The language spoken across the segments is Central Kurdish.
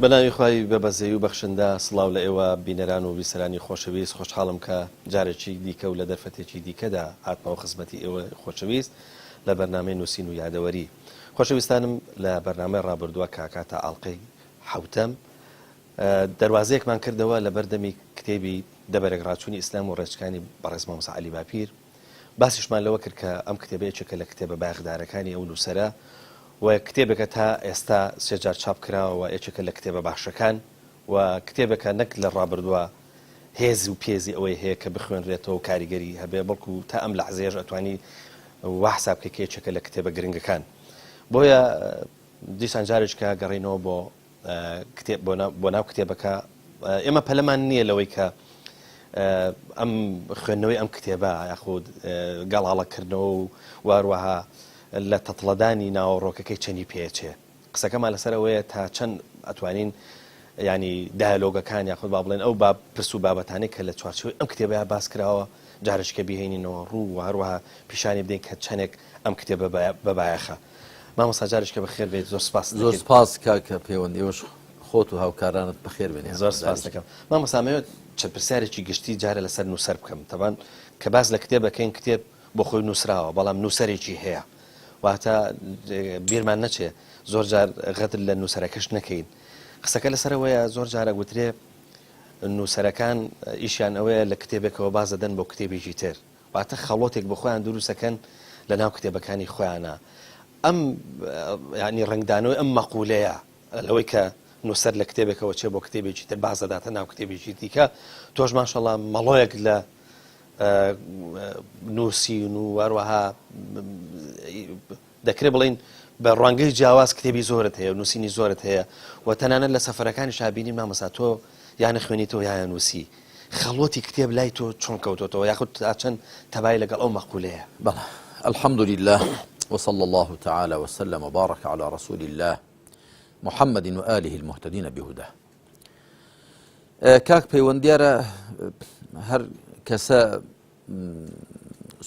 بەناوی خوای بەبەزەی و بەخشندا سڵاو لە ئێوە بینەران و بیسەرانی خۆشەویست خۆشحاڵم کە جارێکی دیکە و لە دەرفەتێکی دیکەدا هاتمەوە خزمەتی ئێوە خۆشەویست لە بەرنامەی نووسین و یادەوەری. خۆشەویستانم لە بەرنامەی ڕابردووە کاکاتە ئاڵلقەی حوتەم دەواازەیەکمان کردەوە لە بەردەمی کتێبی دەبەرێک ڕاچوونی ئیسلام و ڕێچکانی بەڕێز مامۆستا عەلی باپیر. باسیشمان لەوە کرد کە ئەم کتێبەیەکێکە لە کتێبە باغدارەکانی ئەو نووسەرە و کتێبێکە تا ئێستا سێجار چاپ کراوە یەکێکە لە کتێبە باشەکان و کتێبێکە نەک لە ڕابردووە هێز و پێزی ئەوەی هەیە کە بخوێنرێتەوە و کاریگەری هەبێ بەڵکو تا ئەم لە حزێژ ئەتوانی وا حسابکە یەکێکە لە کتێبە گرنگەکان. بۆیە دیسان جارێککە گەڕینەوە بۆ ناو کتێبەکە. ئێمە پەلەمان نییە لەوەی کە ئەم خوێندنەوەی ئەم کتێبە یاخود گەڵاڵەکردنەوە و واروەها لە تەتڵەدانی ناوەڕۆکەکەی چەندی پێچێ. قسەکەمان لەسەرەوەیە تا چەند ئەتوانین ینی دایلۆگەکان یاخود با بڵێن ئەو پرس و بابەتانەی کە لە چوارچەوەی ئەم کتێبەیە باس کراوە جارشکە بیهێنینەوە ڕوو و هەروەها پیشانی بدەین کە چەندێک ئەم کتێبە بەبایەخە. مامۆستا جارشکە بەخێر بێت. زۆر سپاس. زۆر سپاس کاکە پەیوەندیەوەش خۆت و هاوکارانت بەخێر بێنێ. زۆر سپاس دەکەم. مامۆستا مەوێت چەند پرسیارێکی گشتی جارە لەسەر نووسەر بکەم. تەبان کە باز لە کتێبەکەین کتێب بۆ خۆی نووسراوە بەڵام نووسەرێکی هەیە واتە بیرمان نەچێ زۆر جار غەدر لە نووسەرەکەش نەکەین. قسەکە لەسەرەوەیە زۆر جارە گوترێ نووسەرەکان ئیشیان ئەوەیە لە کتێبێکەوە باز دەدەن بۆ کتێبێکی تر واتە خەڵۆتێک بە خۆیان دروستەکەن لە ناو کتێبەکانی خۆیانە. ئەم ینی ڕنگدانەوەی ئەم مەقولەیە لەوەی کە نووسەر لە کتێبێکەوە چێ بۆ کتێبێکی تر باز دەداتە ناو کتێبێکی دیکە. تۆش ماشەڵڵا مەڵۆیەک لە نووسین و وەروەها دەکرێت بڵین بە ڕوانگەی جیاواز کتێبی زۆرت هەیە و نووسینی زۆرت هەیە و تەنانەت لە سەفەرەکانی شابینی مامۆستا تۆ یانە خوێنیتەوە یان نووسی. خەڵۆتی کتێب لای تۆ چۆن کەوتۆتەوە یاخود چەند تەبای لەگەڵ ئەو مەقولەیە؟ بەڵێ الحمد لله وصلى الله تعالى وسلم وبارك على رسول الله محمد وآله المهتدين بهداه. کاک پەیوەندیارە هەر کەسە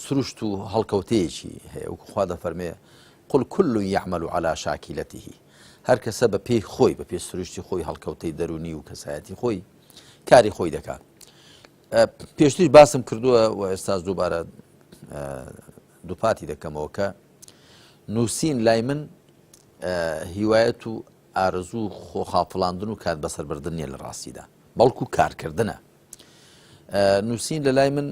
سروشت و هەڵکەوتەیەکی هەیە وەکو خوا دەفەرمێ قل كل يعمل على شاكلته. هەر کەسە بە پێی خۆی بە پێ سروشتی خۆی هەڵکەوتەی دەرونی و کەسایەتی خۆی کاری خۆی دەکات. پێشتر باسم کردووە و ئێستاش دووبارە دووپاتی دەکەمەوە کە نووسین لای من هیوایەت و ئارزوو خۆخاپڵاندن و کات بەسەربردن نیە لە ڕاستیدا بەڵکو کارکردنە. نووسین لە لای من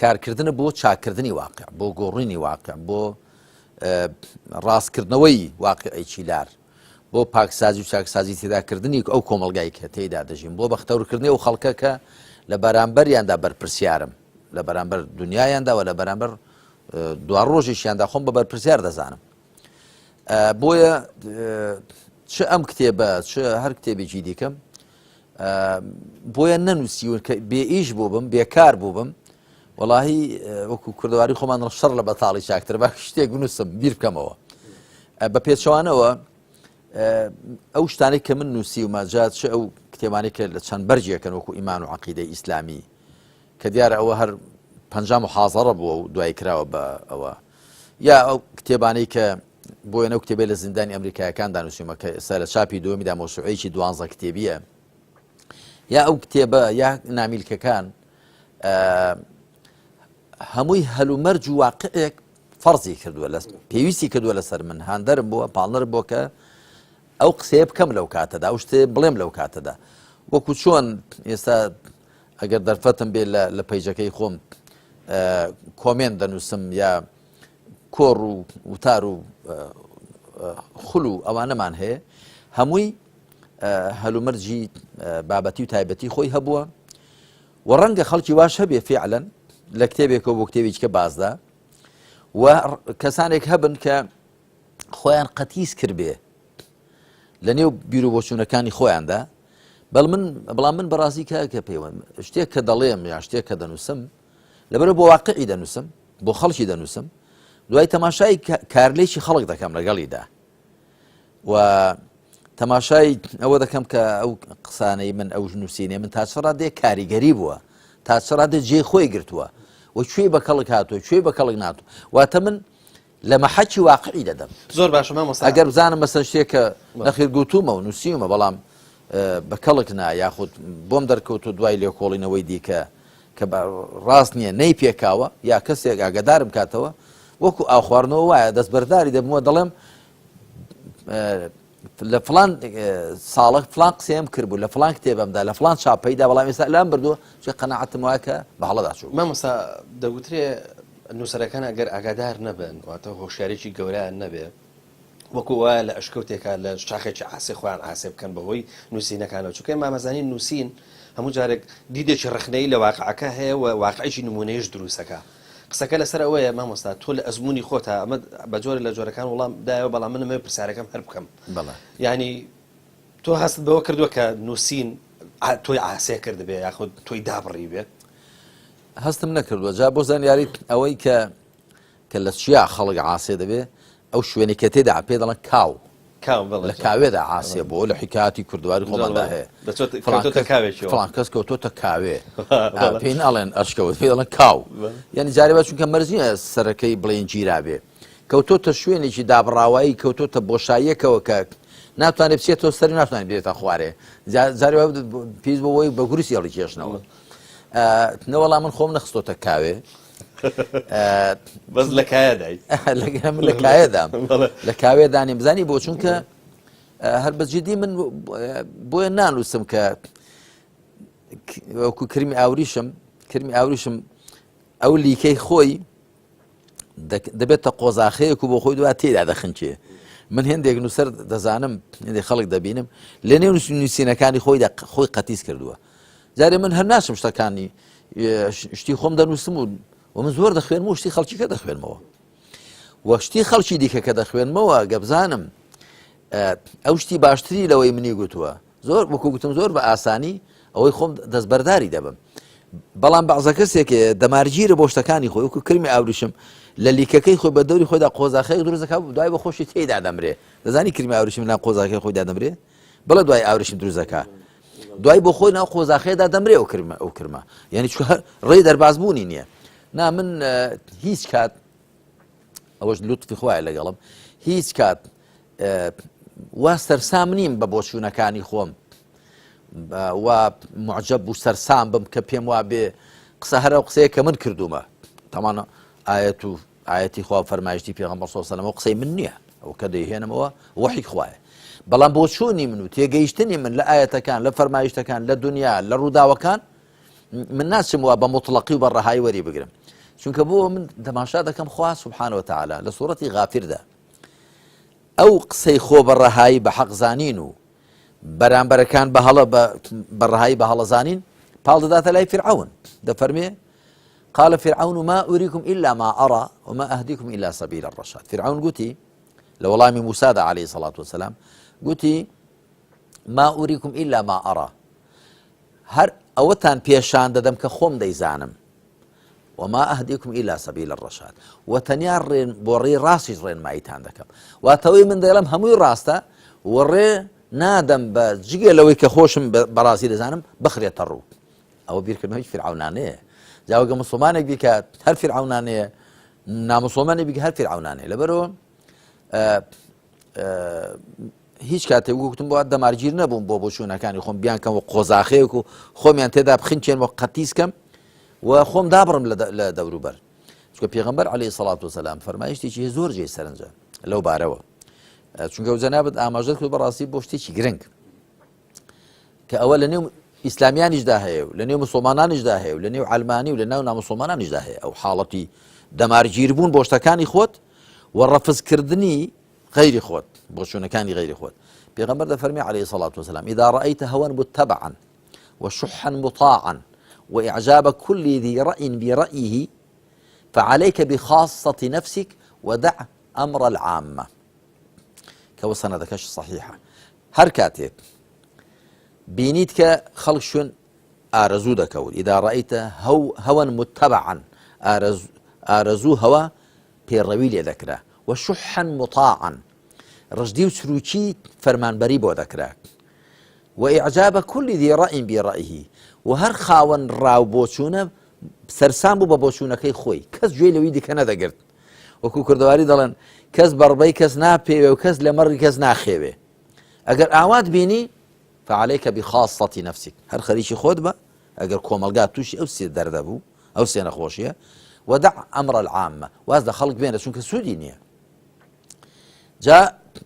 کارکردنە بۆ چاکردنی واقع بۆ گۆڕینی واقع بۆ ڕاستکردنەوەی واقعی لار بۆ پاکسازی و چاکسازی تێداکردنی ئەو کۆمەلگای کە تێیدا دەژین بۆ بەختەورکردنی ئەو خەڵکە کە لە بەرامبەریاندا بەرپرسیارم لە بەرامبەر دنیایاندا و لە بەرامبەر دوا ڕۆژێکیاندا خۆم بە بەرپرسیار دەزانم. بۆیە چ ئەم کتێبە چ هەر کتێبێکی دیکەم بۆیە نەنووسیون کە بێئیش بوو بم بێکار بوو بم وەڵاهی وەکو کوردەواری خۆمان شەڕ لە بەتاڵی چاکتر با شتێک نووسم بیر بکەمەوە. بە پێچەوانەوە ئەو شتانەی کە من نووسی و ماجات چ ئەو کتێبانەی کە لە چەند بەرجێکن وەکو ئیمان و عەقیدەی ئیسلامی کە دیارە ئەوە هەر 50 محاضەڕە بووە و دوای کراوە بە ئەوە یا ئەو کتێبانەی کە بۆیە ئەو کتێبێ لە زیندانی ئەمریکایەکاندا نووسیمە کە ئێستا لە چاپی دووەمیدا مۆسوعەیەکی 12 کتێبیە یا ئەو کتێبە یا نامیلکەکان هەمووی هەلومەرج و واقعێک فەرزی کردووە لە پێویستی کردووە لەسەر من هاندەرم بووە پاڵنەرم بۆ کە ئەو قسەیە بکەم لەو کاتەدا ئەو شتێ بڵێم لەو کاتەدا وەکو چۆن ئێستا ئەگەر دەرفەتم بێ لە پەیجەکەی خۆم کۆمێن دەنووسم یا کۆڕ و وتار و خول و ئەوانەمان هەیە هەمووی هەلومەرجی بابەتی و تایبەتی خۆی هەبووە و ڕەنگە خەڵکی واش هەبێ فعلەن لە کتێبێکەوە بۆ کتێبێککە بازدا و کەسانێک هەبن کە خۆیان قەتیس کردبێ لە نێو بیرو بۆچوونەکانی خۆیاندا بەڵام من بەڕاستی کاکە پەیوەند شتێک کە دەڵێم یا شتێک کە دەنووسم لەبەرە بۆ واقعی دەنووسم بۆ خەڵکی دەنووسم دوای تەماشای کارلێکی خەڵک دەکەم لەگەڵیدا و تەماشای ئەوە دەکەم کە ئەو قسانەی من ئەو نووسینێ من تاچڕا دێ کاریگەری بووە تاچڕا دێ جێ خۆی گرتووە و کوێی بە کەڵک هاتووە کوێی بە کەڵک ناتوە واتە من لە مەحەکی واقعی دەدەم زۆر باشە مامۆستا ئەگەر بزانم مەسەن شتێکە نەخیر گوتومە و نووسیمە بەڵام بە کەڵک نا یاخود بۆم دەرکەوت و دوای لێکۆڵینەوەی دیکە کە ڕاست نییە نەی پێکاوە یا کەسێک ئاگدارم کاتەوە وەکو ئاو خواردنەوە وایە دەستبەرداری دەبمەوە دەڵێم لە فلان ساڵک فلان قسەیەم کردبوو لە فلان کتێبەمدا لە فلان چاپەیدا بەڵام ئێستا لام بردووە چ قەنەعەتم وایە کە بە هەڵەدا چوو مامۆستا دەگوترێ نووسەرەکان ئەگەر ئاگادار نەبن واتە هۆشیارێکی گەورەیان نەبێ وەکو وایە لە ئەشکەوتێکە لە شاخێکی ئاسێ خۆیان ئاسێ بکەن بەهۆی نووسینەکانەوە چونکە مامەزانی نووسین هەموو جارێک دیدێکی ڕخنەی لە واقعەکە هەیە و واقعیشی نمونەیەش دروستەکە قسەکە لەسەر ئەوەیە مامۆستا تۆ لە ئەزمموی خۆتە ئەمە بە جۆرە لە جۆرەکان وڵام دایەوە بەڵام منمە پرسیارەکەم هەر بکەم ینی تۆ هەست بەوە کردووە کە نووسین تۆی ئاسێ کرد بێ یاخود تۆی دابڕی بێ هەستم نەکردووە جا بۆ زانیاریت ئەوەی کە لە چیا خەڵک عاسێ دەبێ ئەو شوێنی کە تێدا پێ دەڵێن کاو لە کاوێدا عاسێ بۆ لە حکاتی کوردواری خۆماندا هەیە فڵان کەس کەوتۆتە کاوێ پێی ناڵێن ئەشکەوت پێ دەڵێن کاو یعنی جارێ چونکە مەرجە سەرەکەی بڵێن گیرا بێ کەوتۆتە شوێنێکی دابڕاوایی کەوتۆتە بۆشاییەکەوە کە ناتوانێت بچێتەوە سەری ناتوانێت بێتە خوارێ جارێ پێیز بەوەی بە گوروسی هەڵی کێشنەوە نەوەڵام من خۆم نەخستۆتە کاوێ بەس لە کایەدای لە کایەدام لە کاوێدانی بزانی بۆ چونکە هەر بەجددی من بۆیە نانووسم کە وەکو کرمی ئاوریشم ئەو لیکەی خۆی دەبێتە قۆزاخەیەک و بۆ خۆی دوات تێدا دەخنچێ من هێندێک نووسەر دەزانم هێندێک خەڵک دەبینم لە نێو نووسینەکانی خۆی قەتیس کردووە جارێ من هەر ناشم شتەکانی شتی خۆم دەنووسم و من زۆر دەخوێنمەوە شتی خەڵکیکە دەخوێنمەوە وە شتی خەڵکی دیکە کە دەخوێنمەوە گەبزانم ئەو شتی باشتری لەوەی منی گوتووە زۆر وەکو گوتم زۆر بە ئاسانی ئەوەی خۆم دەستبەرداری دەبم بەڵام بەعزە کەسێک دەمارگیرە بۆ شتەکانی خۆی وەکو کرمی ئاوریشم لە لیکەکەی خۆی بە دەوری خۆیدا قۆزاخەیەک دروست دەکات دوای بە خۆشی تێیدا دەمرێ دەزانی کرمی ئاوریشم نا قۆزاخەی خۆیدا دەمرێ بەڵێ دوای ئاوریشم دروست دەکات دوای بۆ خۆی ناو قۆزاخەیەدا دەمرێ ئەو کرمە یعنی ڕێی دەربازبوونی نییە نا من هیچ کات ئەوەش لوتفی خوایە لەگەڵم هیچ کات وا سەرسام نیم بە بۆچوونەکانی خۆم و معجب و سەرسام بم کە پێم وا بێ قسە هەرە قسەیە کە من کردومە تەمانە ئاەتی خوا فەرمایشتی پێغەمبەر صلی الله علیه و سلم قسەی من نییە ئەو کە دەیهێنمەوە وحی خوایە بەڵام بۆچوونی من و تێگەیشتنی من لە ئاەتەکان لە فەرمایشتەکان لە دنیا لە ڕووداوەکان من ناچم وە بە مطلقی و بە ڕەهایی وەری بگرم چونکە بۆ من دەماشا دەکەم خوا سبحانه وتعالى لە سوورەتی غافردا ئەو قسەی خۆ بە ڕەهایی بە حەق زانین و بەرامبەرەکان بە ڕەهایی بە هەڵەزانین پاڵ دەداتە لای فرعون دەفەرمێ قال فرعون ما أريكم إلا ما أرى وما أهديكم إلا سبيل الرشاد فرعون قوتي لە وەڵامی موسادا عليه الصلاة والسلام قوتي ما أريكم إلا ما أرى هەر ئەوەتان پێشان دەدەم کە خۆم دەیزانم وما أهديكم إلا سبيل الرشاد وتەنیا بۆ ڕێی ڕاستیش ڕێنماییتان دەکەم واتەوەی من دەڵێم هەمووی ڕاستە وەڕێ نادەم بە جگە لەوەی کە خۆشم بەڕاستی دەزانم بخرێتە ڕوو ئەوە بیرکردنەوەی فرعونانەیە جاوەگە مسلمانێک بیکات هەر فرعونانەیە نامسلمانێک بیکە هەر فرعونانەیە لەبەرەوە هیچ کاتێک وەکوتم بۆ دەمارگیر نەبووم بۆ بۆچوونەکانی خۆم بیان کەم و قۆزاخەیەک و خۆمیان تێدا بخینچێن وە قەتیسکەم و خۆم دابڕم لە دەوروبەر چونکە پێغەمبەر عەلەیهی سەڵات وسەلام فەرمایشتێکی زۆر جێی سەرنجە لەو بارەوە چونکە ئەو جەنابەت ئاماژەت کرد بەڕاستی بۆ شتێکی گرنگ کە ئەوە لە نێو ئیسلامیانیشدا هەیە و لە نێو مسلمانانیشدا هەیە و لە نێو عەلمانی و لە ناو نامسلمانانیشدا هەیە ئەو حاڵەتی دەمارگیربوون بۆ شتەکانی خۆت و ڕەفزکردنی غیری خۆت بۆچوونەکانی غیری خۆت پێغەمبەر دەفەرمێ عەلەیهی سەڵات وسەلام إذا رأيت هوى متبعا وشحا مطاعا وإعجاب كل ذي رأي برأيه فعليك بخاصة نفسك ودع أمر العامة كوسنة ذكاش صحيحة هر كاتێک بینیت کە خەڵک شوێن ئارەزوو دەکەوت إذا رأيت هوى متبعا ئارەزوو هەوا پێڕەوی لێ دەکرا وشحا مطاعا ڕژدی و چروکی فەرمانبەری بۆ دەکرا وإعجاب كل ذي رأي برأيه و هەر خاوەن ڕاو بۆچوونە سەرسام بوو بە بۆچوونەکەی خۆی کەس گوێی لەوەی دیکە نەدەگرت وەکو کوردەواری دەڵێن کەس بەڕبەی کەس ناپێوێ و کەس لە مەڕی کەس ناخێوێ ئەگەر ئاوات بینی فعليك بخاصة نفسك هەر خەریکی خۆت بە ئەگەر کۆمەلگا تووشی ئەو سێ دەردە بوو ئەو سێ نەخۆشیە ودع ئەمڕ العامە واز لە خەڵک بێنە چونکە سوودی نییە جا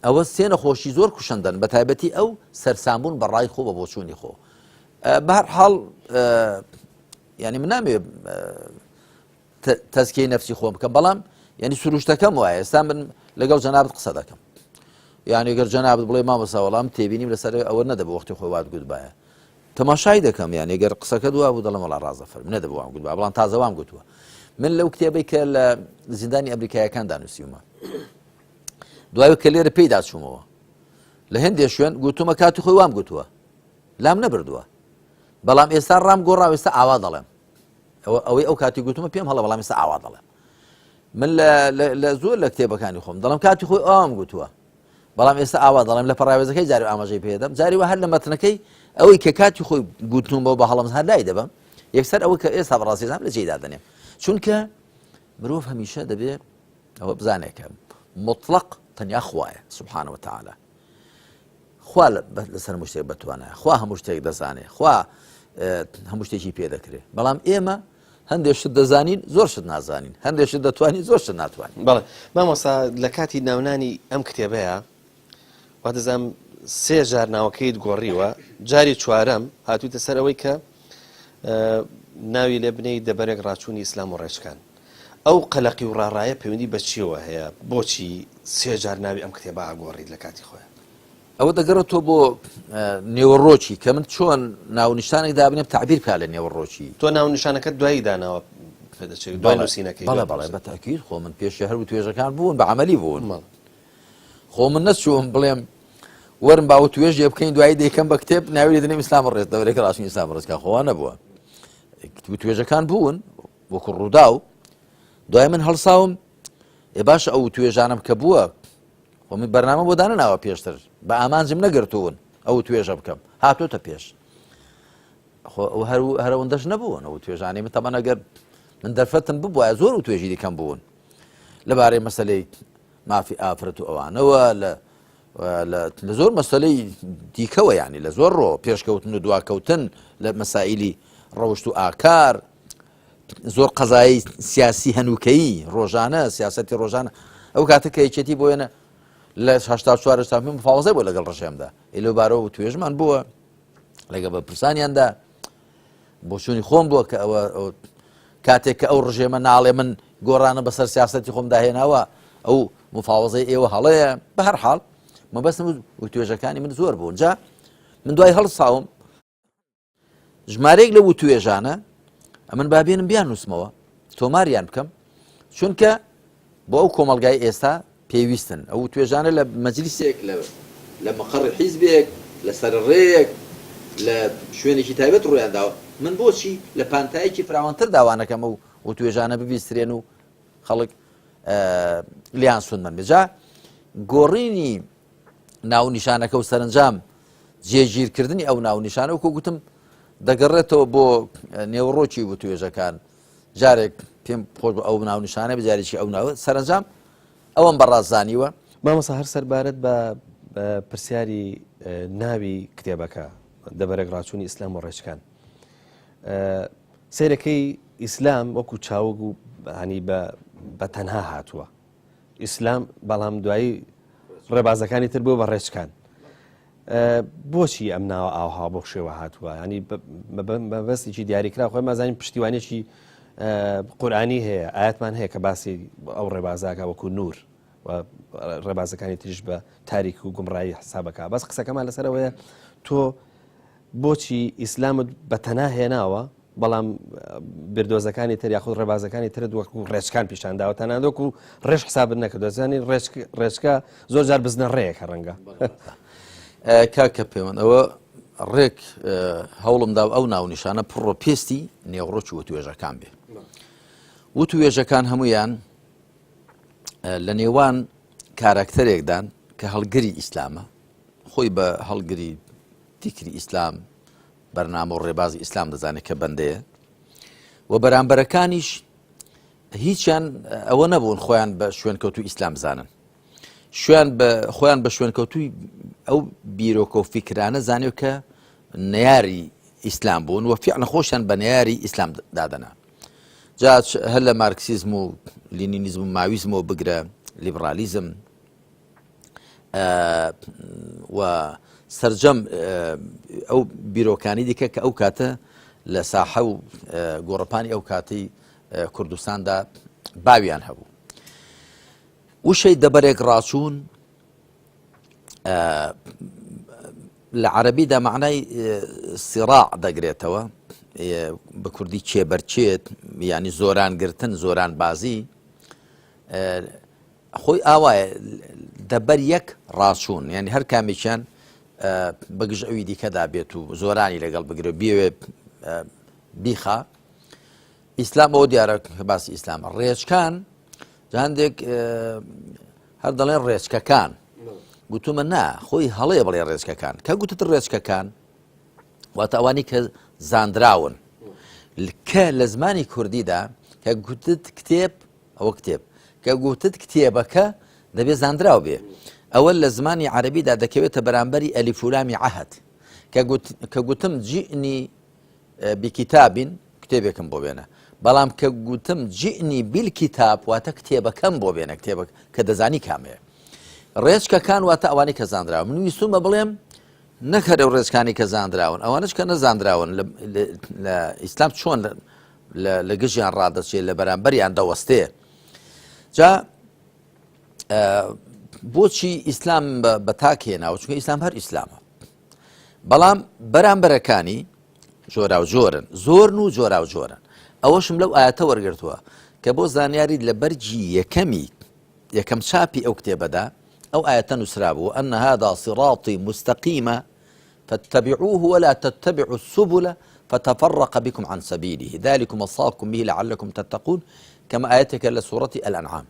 ئەوە سێ نەخۆشی زۆر کوشندن بە تایبەتی ئەو سەرسامبوون بەڕای خۆ بە بۆچوونی خۆ بە هەر حاڵ ینی من نامێ تەزکیەی نەفسی خۆم بکەم بەڵام ینی سروشتەکەم وایە ئێستا من لەگەڵ جەنابەت قسە دەکەم یعنی گەر جەنابەت بڵێ مامۆستا وەڵام تێبینیم لەسەر ئەوە نەدەبوو وەختی خۆی وات گوتبایە تەماشای دەکەم یعنی گەر قسەکە دوا بوو دەڵێم وەڵا ڕازە فەرمی نەدەبوو وام گوتبا بەڵام تازە وام گوتووە من لەو کتێبەی کە لە زیندانی ئەمریکایەکان دانووسیومە دوای کە لێرە پێیدا چوومەوە لە هەندێک شوێن گوتومە کاتی خۆی وام گوتووە لام نەبردووە بەڵام ئێستا ڕام گۆڕاوە ئێستا ئاوا دەڵێم ئەوەی ئەو کاتی گوتومە پێم هەڵە بەڵام ئێستا ئاوا دەڵێم من لە زۆر لە کتێبەکانی خۆم دەڵم کاتی خۆی ئەوام گوتووە بەڵام ئێستا ئاوا دەڵێم لە پەڕاوێزەکەی جاری ئاماژەی پێدەم جاری وە هەر لە مەتنەکەی ئەوەی کە کاتی خۆی گوتنمەوە بە هەڵەم هەر لای دەبم یەکسەر ئەوە کە ئێستا بەڕاستیزانم لە جێدا دەنێم چونکە مرۆڤ هەمیشە دەبێ ئەوە بزانێکە مطلق تەنیا خوایە سبحانه وتعالى خوا لەسەر هەموو شتێک بەتوانە خوا هەموو شتێک دەزانێ خوا هەموو شتێکی پێ دەکرێت بەڵام ئێمە هەندێک شت دەزانین زۆر شت نازانین هەندێک شت دەتوانین زۆر شت ناتوانین بەڵێ مامۆستا لە کاتی ناونانی ئەم کتێبەیە وا دەزانم سێ جار ناوەکەیت گۆڕیوە جاری چوارەم هاتوویتە سەر ئەوەی کە ناوی لێ بنەی دەبەرێک ڕاچوونی ئیسلام و ڕێچکان ئەو قەلەقی و ڕاڕایە پەیوەندی بە چیەوە هەیە بۆچی سێ جار ناوی ئەم کتێبە ئاگۆڕیت لە کاتی خۆیان ئەوە دەگەڕێتەوە بۆ نێوەڕۆکی کە من چۆن ناونیشانێک دابنێم تعبیر بکا لە نێوەڕۆکی تۆ ناونیشانەکە دوایی داناوە پێدەچێت دوای نووسینەکەی بەڵێ بەتاکید خۆ من پێشی هەر و توێژەکان بوون بە عەمەلی بوون خۆ من نەچووم بڵێم وەرم باوە توێژێ بکەین دوایی دەیکەم بە کتێب ناوی دەنێم ئیسلام ڕێز دەورێکە ڕاستنی ئیسلام ڕێزکە خۆوان نەبووە توێژەکان بوون وەکو ڕوودا و دوای من هەڵساوم باش ئەو توێژانم کە بووە خۆ من بەرنامە بۆ دانەناوە پێشتر بە ئامانجم نەگرتوون ئەو توێژە بکەم هاتۆتە پێش هەرەوەندەش نەبوون ئەو توێژانی من تەمەن ئەگەر من دەرفەتم ببووە زۆر و توێژی دیکەم بوون لەبارەی مەسەلەی مافی ئافرەت و ئەوانەوە لە زۆر مەسەلەی دیکەوە یعنی لە زۆر ڕۆ پێشکەوتن و دواکەوتن لە مەسائیلی ڕەوشت و ئاکار زۆر قەزایی سیاسی هەنووکەیی ڕۆژانە سیاسەتی ڕۆژانە ئەو کاتە کە یەکێتی بۆیەنە لە 84 سامی مفاوزەی بۆ لەگەڵ ڕەشێمدا لەبارەوە توێژمان بووە لەگە بە پرسانیاندا بۆ چوونی خۆم بووە کە ئەوە کاتێک کە ئەو ڕژێمە ناڵێ من گۆڕانە بەسەر سیاسەتی خۆم داهێناوە ئەو مفاوزەی ئێوە هەڵەیە بە هەر حاڵ مەبەستم و توێژەکانی من زۆر بوون جا من دوای هەڵساوم ژمارەیەک لە و توێژانە ئەمن بابێنم بیان نووسمەوە تۆماریان بکەم چونکە بۆ ئەو کۆمەلگای ئێستا پێویستن ئەو توێژانە لە مەجلیسێک لە مەقڕ حیزبێک لە سەرڕێیەک لە شوێنێکی تایبەت ڕوویانداوە من بۆچی لە پانتایەکی فراوانتر داوانەکەم و توێژانە ببیسترێن و خەڵک لیان سوودمەن بجا گۆڕینی ناونیشانەکە و سەرنجام جێگیرکردنی ئەو ناونیشانە وەکو گوتم دەگەڕێتەوە بۆ نێوەڕۆکی بۆ توێژەکان جارێک پێم خۆش بە ئەو ناونیشانە بجارێکی ئەو ناوە سەرنجام ئەوەم بەڕازانیوە مامۆستا هەر سەربارەت بە پرسیاری ناوی کتێبەکە دەبەرێک ڕاچوونی ئیسلام و ڕێچکان سیرەکەی ئیسلام وەکو چاوەک و هەنی بە تەنها هاتووە ئیسلام بەڵام دوایی ڕێبازەکانی تر بووە بە ڕێچکان بۆچی ئەم ناوە ئاوها بۆ شێوە هاتووە ینی بەبەستێکی دیاریکرا خۆی مازانین پشتیوانێکی قورئانی هەیە ئاەتمان هەیە کە باسی ئەو ڕێبازاکە وەکو نور و ڕێبازەکانی تریش بە تاریک و گومڕایی حسابەکە بەس قسەکەمان لەسەرەوەیە تۆ بۆچی ئیسلامت بە تەنها هێناوە بەڵام بردۆزەکانی تر یاخود ڕێبازەکانی ترت وەکو ڕێچکان پیشانداوە تەنانەت وەکو ڕێژ حسابت نەکردووە زانی ڕێچکە زۆر جار بزنە ڕێیەکە ڕەنگە کاکە پێوەن ئەوە ڕێک هەوڵمدا ئەو ناونیشانە پڕۆ پێستی نێوڕۆکی وتوێژەکان بێ وتوێژەکان هەمویان لە نێوان کارکتەرێکدان کە هەڵگری ئیسلامە خۆی بە هەڵگری تیکری ئیسلام بەرنامە و ڕێبازی ئیسلام دەزانێت کە بەندەیە و بەرامبەرەکانیش هیچیان ئەوە نەبوون خۆیان بە شوێنکەوتوی ئیسلام بزانن خۆیان بە شوێنکەوتوی ئەو بیرۆکە و فیکرانە زانێ کە نەیاری ئیسلام بوون و فیعلا خۆشیان بە نەیاری ئیسلام دادەنا جا هەر لە مارکسیزم و لینینیزم و ماویزمەوە بگرە لیبرالیزم و سەرجەم ئەو بیرۆکانی دیکە کە ئەو کاتە لە ساحە و گۆڕەپانی ئەو کاتی کوردستاندا باویان هەبوو وشەی دەبەرێک ڕاچوون لە عەرەبیدا معنای سیراع دەگرێتەوە بە کوردی چێبەرچێت یعنی زۆران گرتن زۆران بازی خۆی ئاوایە دەبەر یەک ڕاچوون یعنی هەر کامێکیان بەگژ ئەوی دیکەدا بێت و زۆرانی لەگەڵ بگرێت بێوێ بیخە ئیسلام ئەوە دیارە کە باسی ئیسلامە ڕێچکان هەندێک هەر دەڵێن ڕێچکەکان گوتومە نا خۆی هەڵەیە بڵێ ڕێچکەکان کە گوتت ڕێچکەکان واتە ئەوانی کە زاندراون کە لە زمانی کوردیدا کە گوتت کتێب ئەوە کتێب کە گوتت کتێبەکە دەبێت زاندراو بێ ئەوە لە زمانی عەرەبیدا دەکەوێتە بەرامبەری ئەلیف و لامی عەهد کە گوتم جئنی بکتابین کتێبێکم بۆ بێنە بەڵام کە گوتم جئنی بالکتاب واتە کتێبەکەم بۆ بێنە کتێبە کە دەزانی کامەیە ڕێچکەکان واتە ئەوانی کە زاندراون من ویستومە بڵێم نەکەرە و ڕێچکانی کە زاندراون ئەوانش کە نەزاندراون لە ئیسلام چۆن لە گژیان ڕادەچێت لە بەرامبەریان دەوەستێ جا بۆچی ئیسلام بە تاکێناوە چونکە ئیسلام هەر ئیسلامە بەڵام بەرامبەرەکانی جۆرا و جۆرن زۆرن و جۆرا و جۆرن ئەوەشم لەو ئاەتە وەرگرتووە کە بۆ زانیاری لە بەرجی یەکەم چاپی ئەو کتێبەدا ئەو ئاەتە نووسرا بوو ئەن هذا صراطي مستقيما فاتبعوه ولا تتبعوا السبل فتفرق بكم عن سبيله ذلكم وصاكم به لعلكم تتقون كما آياتك لسورة الأنعام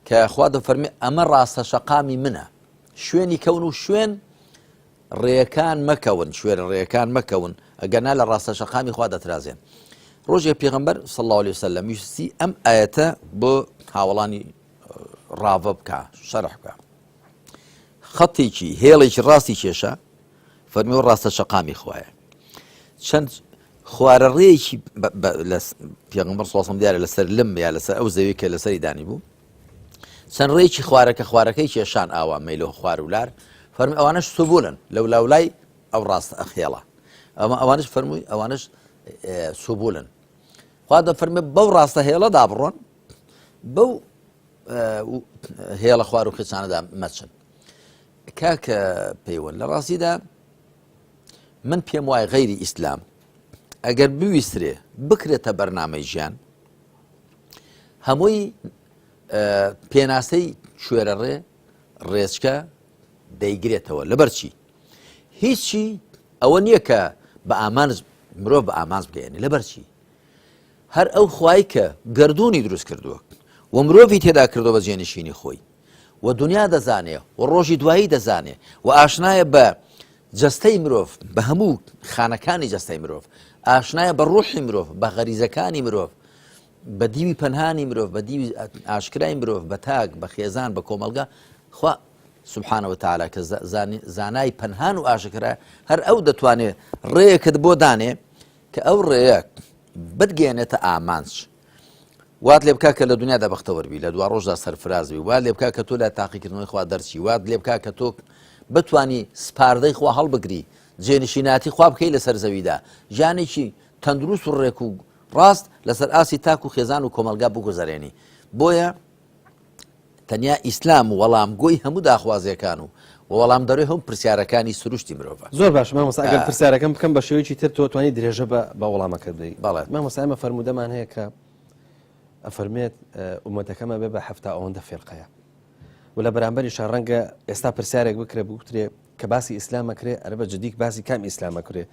كأخوات فرمي أمر راس شقامي منها شويني كونوا شوين ريكان مكون شوين ريكان مكون أجنا لراس شقامي خوادة رازين روجي بيغمبر صلى الله عليه وسلم يسي أم آياته بو هاولاني رافبك شرحك خطيكي هيليش راسي شيشا فرمي راس شقامي خوايا چەند خوارەڕێیەکی پێغەمبەر صلی الله علیه و سلم دیارە لەسەر لم یا لەسەر ئەو زەوی کە لەسەری دانی بوو چەند ڕێیەکی خوارەکەی کێشان ئاوا مەیلۆ خوارولار فەرمی ئەوانش سوبولن لەو لاولای ئەو ڕاستە ئەخێڵە ئەوانش فەرمووی ئەوانش سوبولن خوا دەفەرمێ بەو ڕاستە هێڵەدا بڕۆن بەو هێڵە خوار و خێچانەدا مەچن کاکە پەیوەند لە ڕاستیدا من پێم وایە غەیری ئیسلام ئەگەر بویسترێ بکرێتە بەرنامەی ژیان هەمووی پێناسەی شوێرەڕێ ڕێچکە دەیگرێتەوە لەبەرچی هیچی ئەوە نییە کە بە ئامانج مرۆڤ بە ئامانج بگەێنێ لەبەرچی هەر ئەو خوای کە گردردونی دروست کردووە و مرۆڤی تێدا کردو بە جێنشینی خۆی و دنیا دەزانێ و ڕۆژی دوایی دەزانێ و ئاشنایە بە جەستەی مرۆڤ بە هەموو خانەکانی جەستەی مرۆڤ ئاشنایە بە ڕوحی مرۆڤ بە غەریزەکانی مرۆڤ بە دیوی پەنهانی مرۆڤ بە دیوی ئاشکرای مرۆڤ بە تاک بە خێزان بە کۆمەلگا خوا سبحانه وتعالى کە زانای پەنهان و ئاشکرا هەر ئەو دەتوانێت ڕێیەکت بۆ دانێ کە ئەو ڕێیە بتگەێنێتە ئامانج وات لێ بکا کە لە دنیادا بەختەوەربی لە دوا ڕۆژدا سەرفرازبی وات لێ بکا کە تۆ لە تاقیکردنەوەی خوا دەرچی وات لێ بکا کە تۆ بتوانی سپاردەی خوا هەڵبگری جێنشیناتی خوا بکەی لەسەر زەویدا ژیانێکی تەندروست و ڕێک و ڕاست لەسەر ئاسی تاک و خێزان و کۆمەلگا بگوزارێنی بۆیە تەنیا ئیسلام و وەڵامگۆی هەموو داخوازیەکان و وەڵام دەروێ هەم پرسیارەکانی سروشتی مرۆڤە زۆر باش مامۆستا ئەگەر پرسیارەکەم بکەم بە شێوەیەکی تر تۆ توانی درێژە بە وەڵامەکە بدەیت بەڵێ مامۆستا ئێمە فەرموودەمان هەیە کە ئەفەرمێت ئومەتەکەمە بێ بە هەفتە ئەوەندە فێرقەیە و لە بەرامبەریشە ڕەنگە ئێستا پرسیارێک بکرێ بگوترێ کە باسی ئیسلامەکرێ ئەرە بە جددیک باسی کام ئیسلامەکرێ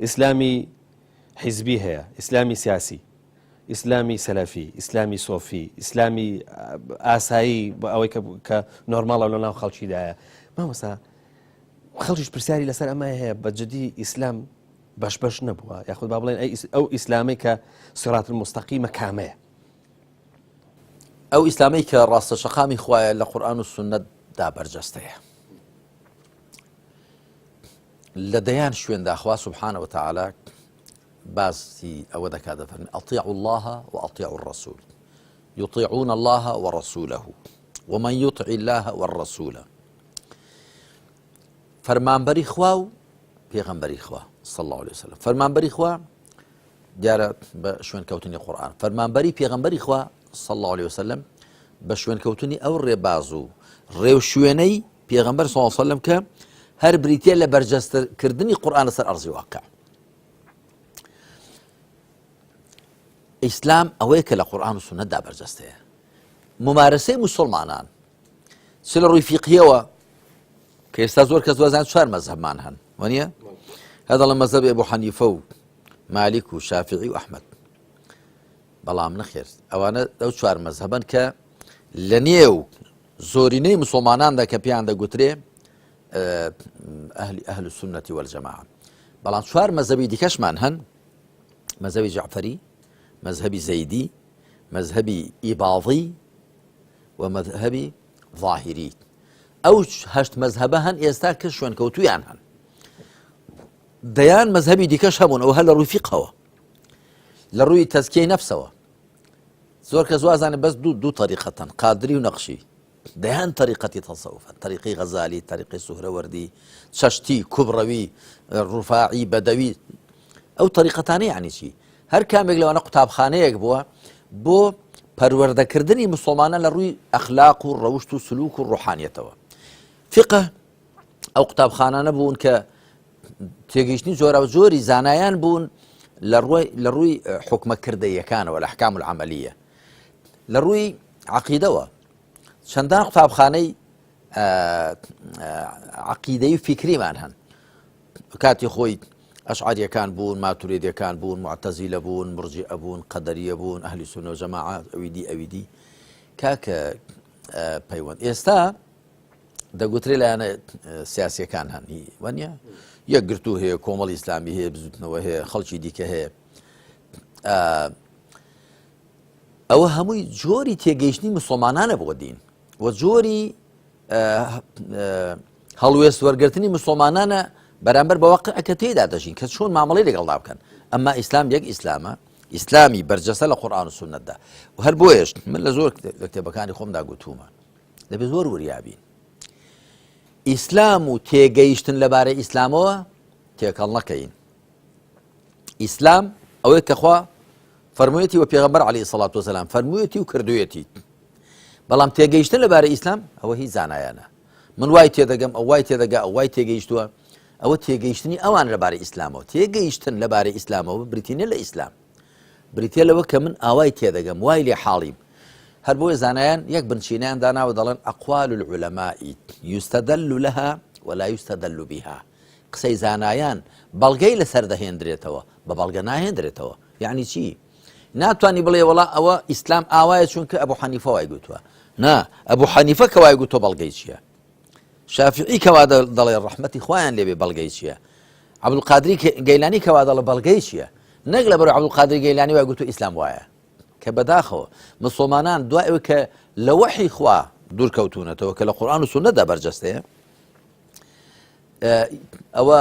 ئیسلامی حیزبی هەیە ئیسلامی سیاسی ئیسلامی سەلەفی ئیسلامی سۆفی ئیسلامی ئاسایی بە ئەوەی کە نۆرماڵە لە ناو خەڵکیدایە مامۆستا خەڵکیش پرسیاری لەسەر ئەمە هەیە بە جددی ئیسلام بەش نەبووە یاخود با بڵێن ئەو ئیسلامی کە سیڕات المستەقیمە کامەیە ئەو ئیسلامی کە ڕاستە شەقامی خوایە لە قورئان و سونەتدا بەرجەستەیە لە دەیان شوێندا خوا سبحانه وتعالى باسی ئەوە دەکات دەفەرمێ ئەطیعوا الله وأطیعوا الرسول يطيعون الله ورسوله ومن يطع الله والرسول فەرمانبەری خوا و پێغەمبەری خوا صلى الله عليه وسلم فەرمانبەری خوا دیارە بە شوێنکەوتنی قورئان فەرمانبەری پێغەمبەری خوا صلى الله عليه وسلم بە شوێنکەوتنی ئەو ڕێباز و ڕێو شوێنەی پێغەمبەر صلى الله عليه وسلم کە هەر بریتە لە بەرجەستکردنی قورئان لەسەر ئەرزی واقع ئیسلام ئەوەیە کە لە قورئان و سونەتدا بەرجەستەیە ممارەسەی موسڵمانان چ لە ڕووی فیقهیەوە کە ئێستا زۆر کەس دەزانێت چوار مەزهەبمان هەن وانییە هەذا لە مەزهەب ئەبوو حەنیفە و مالک و شافعی و ئەحمەد بەڵام نەخێر ئەوانە ئەو چوار مەزهەبن کە لە نێو زۆرینەی موسڵماناندا کە پێیان دەگوترێ ئەهل السنەتی والجەماعە بەڵام چوار مەزهەبی دیکەشمان هەن مەزهەبی جەعفەری مەزهەبی زەیدی مەزهەبی ئیباضی و مەذهەبی ظاهری ئەو هەشت مەزهەبە هەن ئێستا کە شوێنکەوتویان هەن دەیان مەزهەبی دیکەش هەبوون ئەو هەر لە ڕووی فیقهەوە لە ڕووی تەزکیەی نەفسەوە زۆر کەس وازانێ بەس دوو طریقەتن قادری و نەقشی دەیان طریقەتی تەسەوفن طریقی غەزالی طریقی سوهرەوەردی چەشتی کوبڕەوی ڕوفاعی بەدەوی ئەو طریقەتانە یعنی چی هەر کامێک لەوانە قوتابخانەیەک بووە بۆ پەروەردەکردنی مسلمانە لە ڕووی ئەخلاق و ڕەوشت و سلوک و ڕوحانیەتەوە فقه ئەو قوتابخانانە بوون کە تێگەیشتنی جۆرە و جۆری زانایان بوون لە ڕووی حکمەکردەیەکانەوە لە ئەحکام العەمەلیە لە ڕووی عەقیدەوە چەندان قوتابخانەی عەقیدەی و فیکریمان هەن کاتی خۆی ئەشعەریەکان بوون ماتوریدیەکان بوون معتەزیلە بوون مرجئە بوون قەدەریە بوون ئەهلی سونە و جەماعە ئەویدی کاکە پەیوەند ئێستا دەگوترێ لایەنە سیاسیەکان هەن وانە یەکگرتو هەیە کۆمەڵی ئیسلامی هەیە بزوتنەوە هەیە خەڵکی دیکە هەیە ئەوە هەمووی جۆری تێگەیشتنی مسلمانانە بۆ دین و جۆری هەڵوێست وەرگرتنی مسلمانانە بەرامبەر بە واقعەکە تێدا دەژین کە چۆن مامەڵەی لەگەڵدا بکەن ئەمما ئیسلام یەک ئیسلامە ئیسلامی بەرجەسە لە قورئان و سونەتدا و هەر بۆیەش من لە زۆر لە کتێبەکانی خۆمدا گوتومە دەبێت زۆر وریابین ئیسلام و تێگەیشتن لەبارەی ئیسلامەوە تێکەڵ نەکەین ئیسلام ئەوەیە کە خوا فەرموویەتی و پێغەمبەر عەلەیهی سەڵات وەسەلام فەرموویەتی و کردوویەتی بەڵام تێگەیشتن لەبارەی ئیسلام ئەوە هیچ زانایانە من وای تێدەگەم ئەو وای تێدەگا ئەو وای تێگەیشتووە ئەوە تێگەیشتنی ئەوان لەبارەی ئیسلامەوە تێگەیشتن لەبارەی ئیسلامەوە بریتینە لە ئیسلام بریتە لەوە کە من ئاوای تێدەگەم وای لێ حاڵیم هەر بۆیە زانایان یەک بنچینیان داناوە دەڵێن ئەقوال العولەماء یستەدەل لەها ولا یستەدەل بها قسەی زانایان بەڵگەی لەسەر دەهێنرێتەوە بە بەڵگە ناهێنرێتەوە یعنی چی ناتوانانی بڵێ وەڵا ئەوە ئیسلام ئاوایە چونکە ئەبوو حەنیفە وای گوتووە نا ئەبوو حەنیفە کە وای گوتۆ بەڵگەی چییە شافعی کەوا دەڵێ ڕەحمەتی خۆیان لێبێ بەڵگەی چییە عەبدولقادری گەیلانی کەوا دەڵێ بەڵگەی چییە نەک لەبەر عەبدولقادری گەیلانی وای گوتۆ ئیسلام وایە کە بەداخەوە مسلمانان دوای ئەوە کە لە وەحی خوا دوورکەوتونەتەوە کە لە قورئان و سونەتدا بەرجەستەیە ئەوە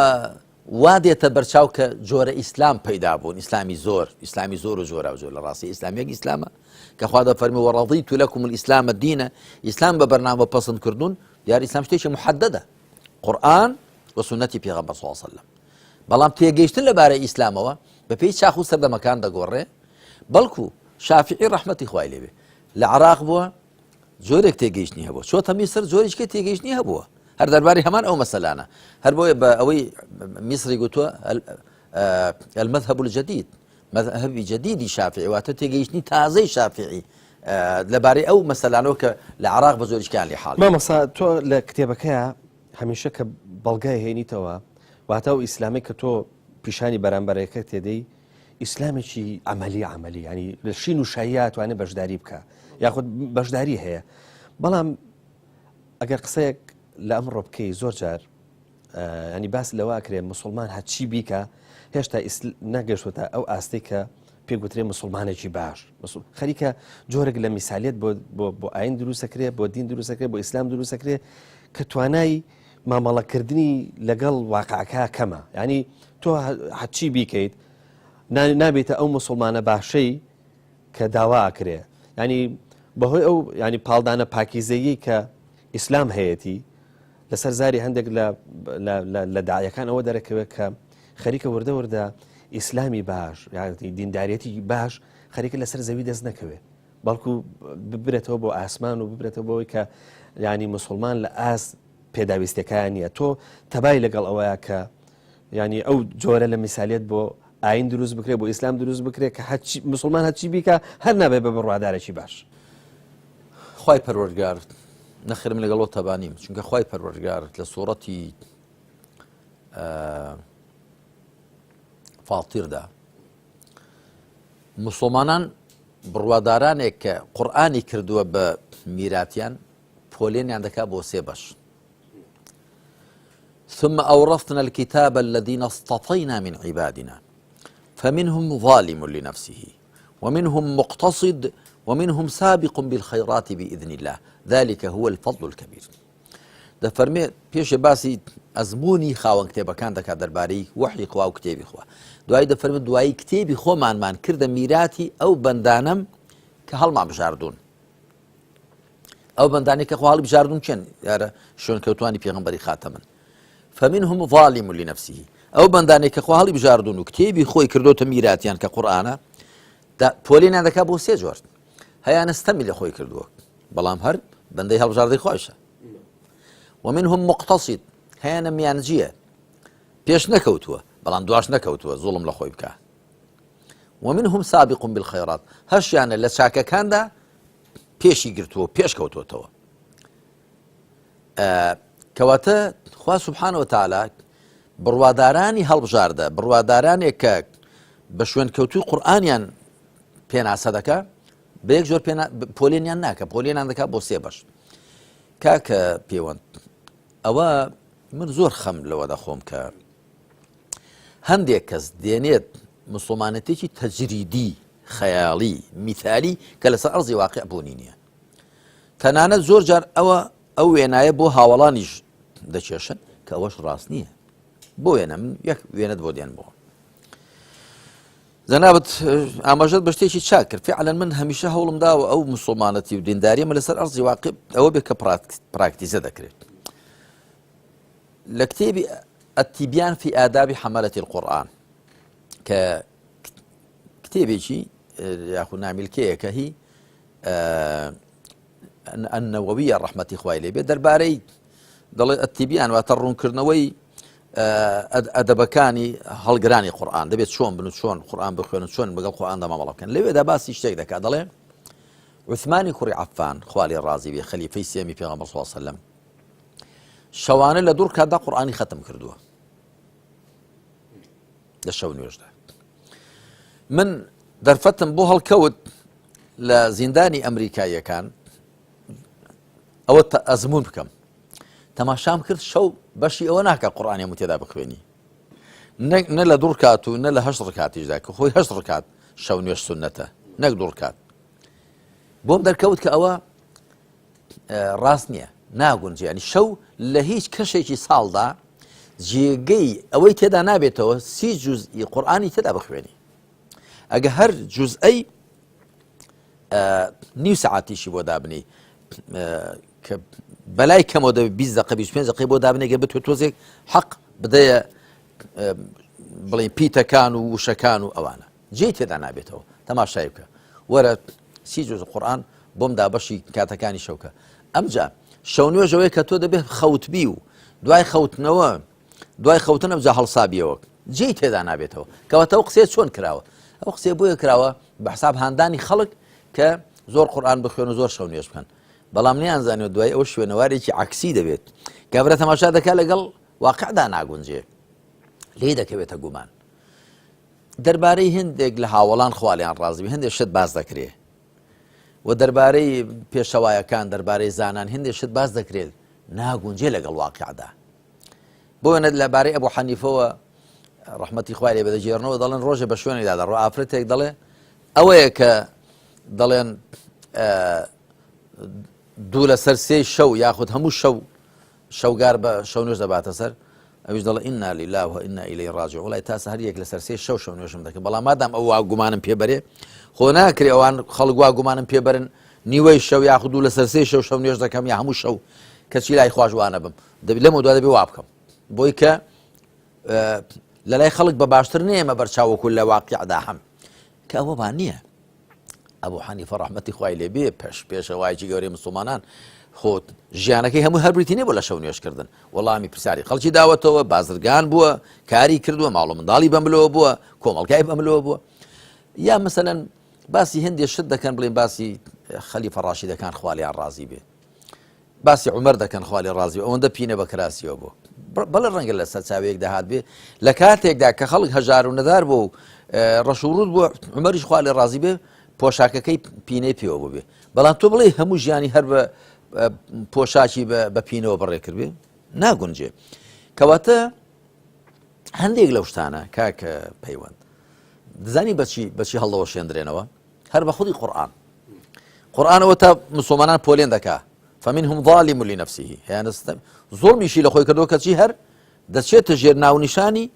وا دێتە بەرچاو کە جۆرە ئیسلام پەیدا بوون ئیسلامی زۆر و جۆرا و جۆر لە ڕاستی ئیسلام یەک ئیسلامە کە خوا دەفەرمێ وەڕەضیت لەکم الئیسلامە دینە ئیسلام بە بەرنامە پەسەند کردوون دیار ئیسلام شتێکی محەددەدە قورئان و سونەتی پێغەمبەر صلی الله علیه وسلم بەڵام تێگەیشتن لەبارەی ئیسلامەوە بە پێی چاخ و سەردەمەکان دەگۆڕێ بەڵکو شافعی ڕەحمەتی خوای لێبێ لە عێراق بووە زۆرێک تێگەیشتنی هەبووە چۆتە میسر زۆریشکە تێگەیشتنی هەبووە هەر دەربارەی هەمان ئەو مەسەلانە هەر بۆیە بە ئەوەی میسری گوتووە المذهب الجديد مذهبی جدیدی شافعی واتە تێگەیشتنی تازەی شافعی لەبارەی ئەو مەسەلانەوە کە لە عێراق بە زۆریشکیان لێ حاڵی مامۆستا تۆ لە کتێبەکەیە هەمیشە کە بەڵگای هێنیتەوە واتە ئەو ئیسلامی کە تۆ پیشانی بەرامبەرەکە تێدەی ئیسلامێکی عملی ینی لە شین و شایە توانێ بەشداری بکە یاخود بەشداری هەیە بەڵام ئەگەر قسەیەک لە ئەمڕۆ بکەی زۆر جار ینی باس لەوە کرێ مسلمان هەچی بیکە هێشتا نەگەشتوتە ئەو ئاستەی کە پێگوترێ مسلمانێکی باش خەریکە جۆرەك لە میسالیت بۆ ئاین دروستەکرێ بۆ دین دروستەکرێ بۆ ئیسلام دروستەکرێ کە توانای مامەڵەکردنی لەگەڵ واقعەکە کەمە ینی تۆ حەچی بیکەیت نابێتە ئەو مسلمانە باشەی کە داواکرێ ینی بەهۆی ئەو ینی پاڵدانە پاکیزەیی کە ئیسلام هەیەی لەسەر زاری هەندێک لە داعیەکان ئەوە دەرەکەوێت کە خەریکە وردە ئیسلامی باش یاتی دیندارەتی باش خەریکە لەسەر زەوی دەست نەکەوێت بەڵکو ببرێتەوە بۆ ئاسمان و ببرێتەوە بۆەوەی کە ینی مسلمان لە ئاس پێداویستەکان نیە تۆ تەبای لەگەڵ ئەوەیە کە ینی ئەو جۆرە لە میسالیت بۆ ئاین دروست بکرێ بۆ ئیسلام دروست بکرێت کە مسلمان هەچی بیکە هەر نابێت بە بڕوادارێکی باش خوای پەروەردگار نەخرم لەگەڵەوە تەبانیم چونکە خوای پەروەردگار لە سوورەتی فاتیردا مسلمانان بڕوادارانێک کە قورئانی کردووە بە میراتیان پۆلێنیان دەکات بۆ سێ بەش ثم أورثنا الكتاب الذين اصطفينا من عبادنا فمنهم ظالم لنفسه ومنهم مقتصد ومنهم سابق بالخيرات بإذن الله ذلك هو الفضل الكبير دەفەرمێ پێشێ باسی ئەزمموی خاوەن کتێبەکان دەکات دەربارەی وحی خوا و کتێبی خوا دوای دەفەرمێت دوایی کتێبی خۆمانمان کردە میراتی ئەو بەندانم کە هەڵمان بژاردوون ئەو بەندانێک کە خوا هەڵبژاردوون چێن یارە شوێنکەوتوانی پێغەمبەری خاتەمن فمنهم ظالم لنفسه ئەو بەندانێک کە خوا هەڵبژاردوون و کتێبی خۆی کردوتە میراتیان کە قورئانە پۆلێنیان دەکات بۆ سێ جۆر هەیانە ستەمی لە خۆی کردووە بەڵام هەر بەندەی هەڵبژاردەی خۆشە ومنهم مقتصد هەیانە میانجیە پێش نەکەوتووە بەڵام دواش نەکەوتووە زوڵم لە خۆی بکە ومنهم سابق بالخيرات هەشیانە لە چاکەکاندا پێشی گرتووە پێش کەوتوتەوە کەواتە خوا سبحانه وتعالى بڕوادارانی هەڵبژاردە بڕوادارانێک کە بە شوێن کەوتوی قورئانیان پێناسە دەکا بە یەک جۆر پۆلێنیان ناکە پۆلێنیان دەکات بۆ سێ بەش کاکە پەیوەند ئەوە من زۆر خەم لەوە دەخۆم کە هەندێک کەس دێنێت مسلمانەتێکی تەجریدی خەیاڵی میثالی کە لەسەر ئەرزی واقع بوونی نییە تەنانەت زۆر جار ئەو وێنایە بۆ هاوڵانیش دەچێشن کە ئەوەش ڕاست نییە بۆ وێنە من یەک وێنەت بۆ دێن بۆ جەنابەت ئاماژەت بە شتێکی چاک کرد فعلا من هەمیشە هەوڵم داوە ئەو مسلمانەتی و دینداریمە لەسەر ئەرزی واقع ئەوە بێت کە پراکتیزە دەکرێت لە کتێبی التبيان في آداب حملة القرآن کە کتێبێکی یاخود نامیلکەیە کە هی النەوەویە ڕەحمەتی خوای لێ بێت دەربارەی دەڵێ التبيان واتە ڕوونکردنەوەی ئەدەبەکانی هەڵگرانی قورئان دەبێت چۆن بن و چۆن قورئان بخوێنن چۆن بەگەڵ قورئان دەمامەڵە بکەن لەوێدا باسی شتێک دەکات دەڵێ عوسمانی کوڕی عەفان خوا لێ ڕازی بێ خەلیفەی سێمی پێغەمبەر صلی الله علیه وسلم شەوانە لە دوور کاتدا قورئانی ختم کردووە لە شەو نوێژدا من دەرفەتم بۆ هەڵکەوت لە زیندانی ئەمریکاییەکان ئەوە ئەزمون بکەم تەماشام کرد شەو بەشی ئەوە ناکە قورئانی هەموو تێدا بخوێنی نە لە دوور کات و نە لە 8 ڕکاتیشدا کە خۆی 8 ڕکات شەو نوێژ سونەتە نەک دوور کات بۆم دەرکەوت کە ئەوە ڕاست نییە ناگونجێنی شەو لە هیچ کەشێکی ساڵدا جێگەی ئەوەی تێدا نابێتەوە 30 جوزئی قورئانی تێدا بخوێنی ئەگە هەر جوزئەی نیو سەعاتیشی بۆ دابنی کە بەلای کەمەوە دەبێت 20 دقیقە 25 دقیقە بۆ دابنێگە بتوێت تۆزێک حەق بدەیە بڵێن پیتەکان و وشەکان و ئەوانە جێی تێدا نابێتەوە تەماشای بکە وەرە 30 جوز قورئان بۆم دا بەشی کاتەکانی شەوکە ئەمجا شەو نوێژەوەی کە تۆ دەبێت خەوتبی و دوای خەوتنەوە دوای خەوتنە بجا هەڵسابیەوە جێی تێدا نابێتەوە کەواتە ئەو قسەیە چۆن کراوە ئەو قسەیە بۆیە کراوە بە حساب هاندانی خەڵک کە زۆر قورئان بخوێن و زۆر شەو نوێژ بکەن بەڵام نەیانزانێت دوای ئەو شوێنەوارێکی عەکسی دەبێت کابرا تەماشا دەکات لەگەڵ واقعدا ناگونجێ لێ دەکەوێتە گومان دەربارەی هەندێک لە هاوڵان خوالیان ڕازبی هەندێک شت باز دەکرێت و دەربارەی پێشەوایەکان دەربارەی زانان هەندێک شت باز دەکرێت ناگونجێ لەگەڵ واقعدا بۆ وێنە لەبارەی ئەبوو حەنیفەوە ڕەحمەتی خوای لێ بێ دەجێڕنەوە دەڵێن ڕۆژێ بە شوێنێکدا دەڕۆ ئافرەتێک دەڵێ ئەوەیە کە دەڵێن دوو لە سەر سێ شەو یاخود هەموو شەوگار بە شەو نوێژ دەباتە سەر ئەویش دەڵێ ئینا لیلا و ئینا ئیلەیهی ڕاجعون وڵای تا سەهەر یەک لە سەر سێ شەو نوێژم دەکەم بەڵام مادام ئەو وا گومانم پێبەرێ خۆ ناکرێ ئەوان خەڵک وا گومانم پێبەرن نیوەی شەو یاخود دوو لە سەر سێ شەو نوێژ دەکەم یا هەموو شەو کەچی لای خواش وانە بم لەمە دوا دەبێ وا بکەم بۆی کە لە لای خەڵک بە باشتر نییە ئێمە بەرچاوەکو لە واقیعدا هەم کە ئەوەمان نییە ئەبوو حەنیفە ڕەحمەتی خوای لێبێ پێشەوایکی گەورەی مسلمانان خۆت ژیانەکەی هەموو هەربریتی نیە بۆ لە شەو نوێژکردن وەڵامی پرسیاری خەڵکی داوەتەوە بازرگان بووە کاری کردووە ماڵ و منداڵی بەملەوە بووە کۆمەڵگای بەملەوە بووە یا مەسەلەن باسی هەندێک شت دەکەن بڵێن باسی خەلیفە ڕاشیدەکان خوالیان ڕازی بێ باسی عومەر دەکەن خوالی ڕازی ئەوەندە پینە بە کراسیەوە بوو بەڵێ ڕەنگە لە سەر چاوەیەک داهات بێ لە کاتێکدا کە خەڵک هەژار و نەدار بوو و ڕەشوڕوود بووە عومەریش خوالی ڕازی بێ پۆشاکەکەی پینەی پێوە بوو بێ بەڵام تۆ بڵێ هەموو ژیانی هەر بە پۆشاکی بە پینەوە بەڕێ کرد بێ ناگونجێ کەواتە هەندێک لەو شتانە کاکە پەیوەند دەزانی بەچی هەڵەوە شێندرێنەوە هەر بە خودی قورئانەوە تا مسلمانان پۆلێن دەکا فمنهم ظالم لنفسه يعني ظلميشي لخوي كردو كتشي هر دشيت تجير ناو نشاني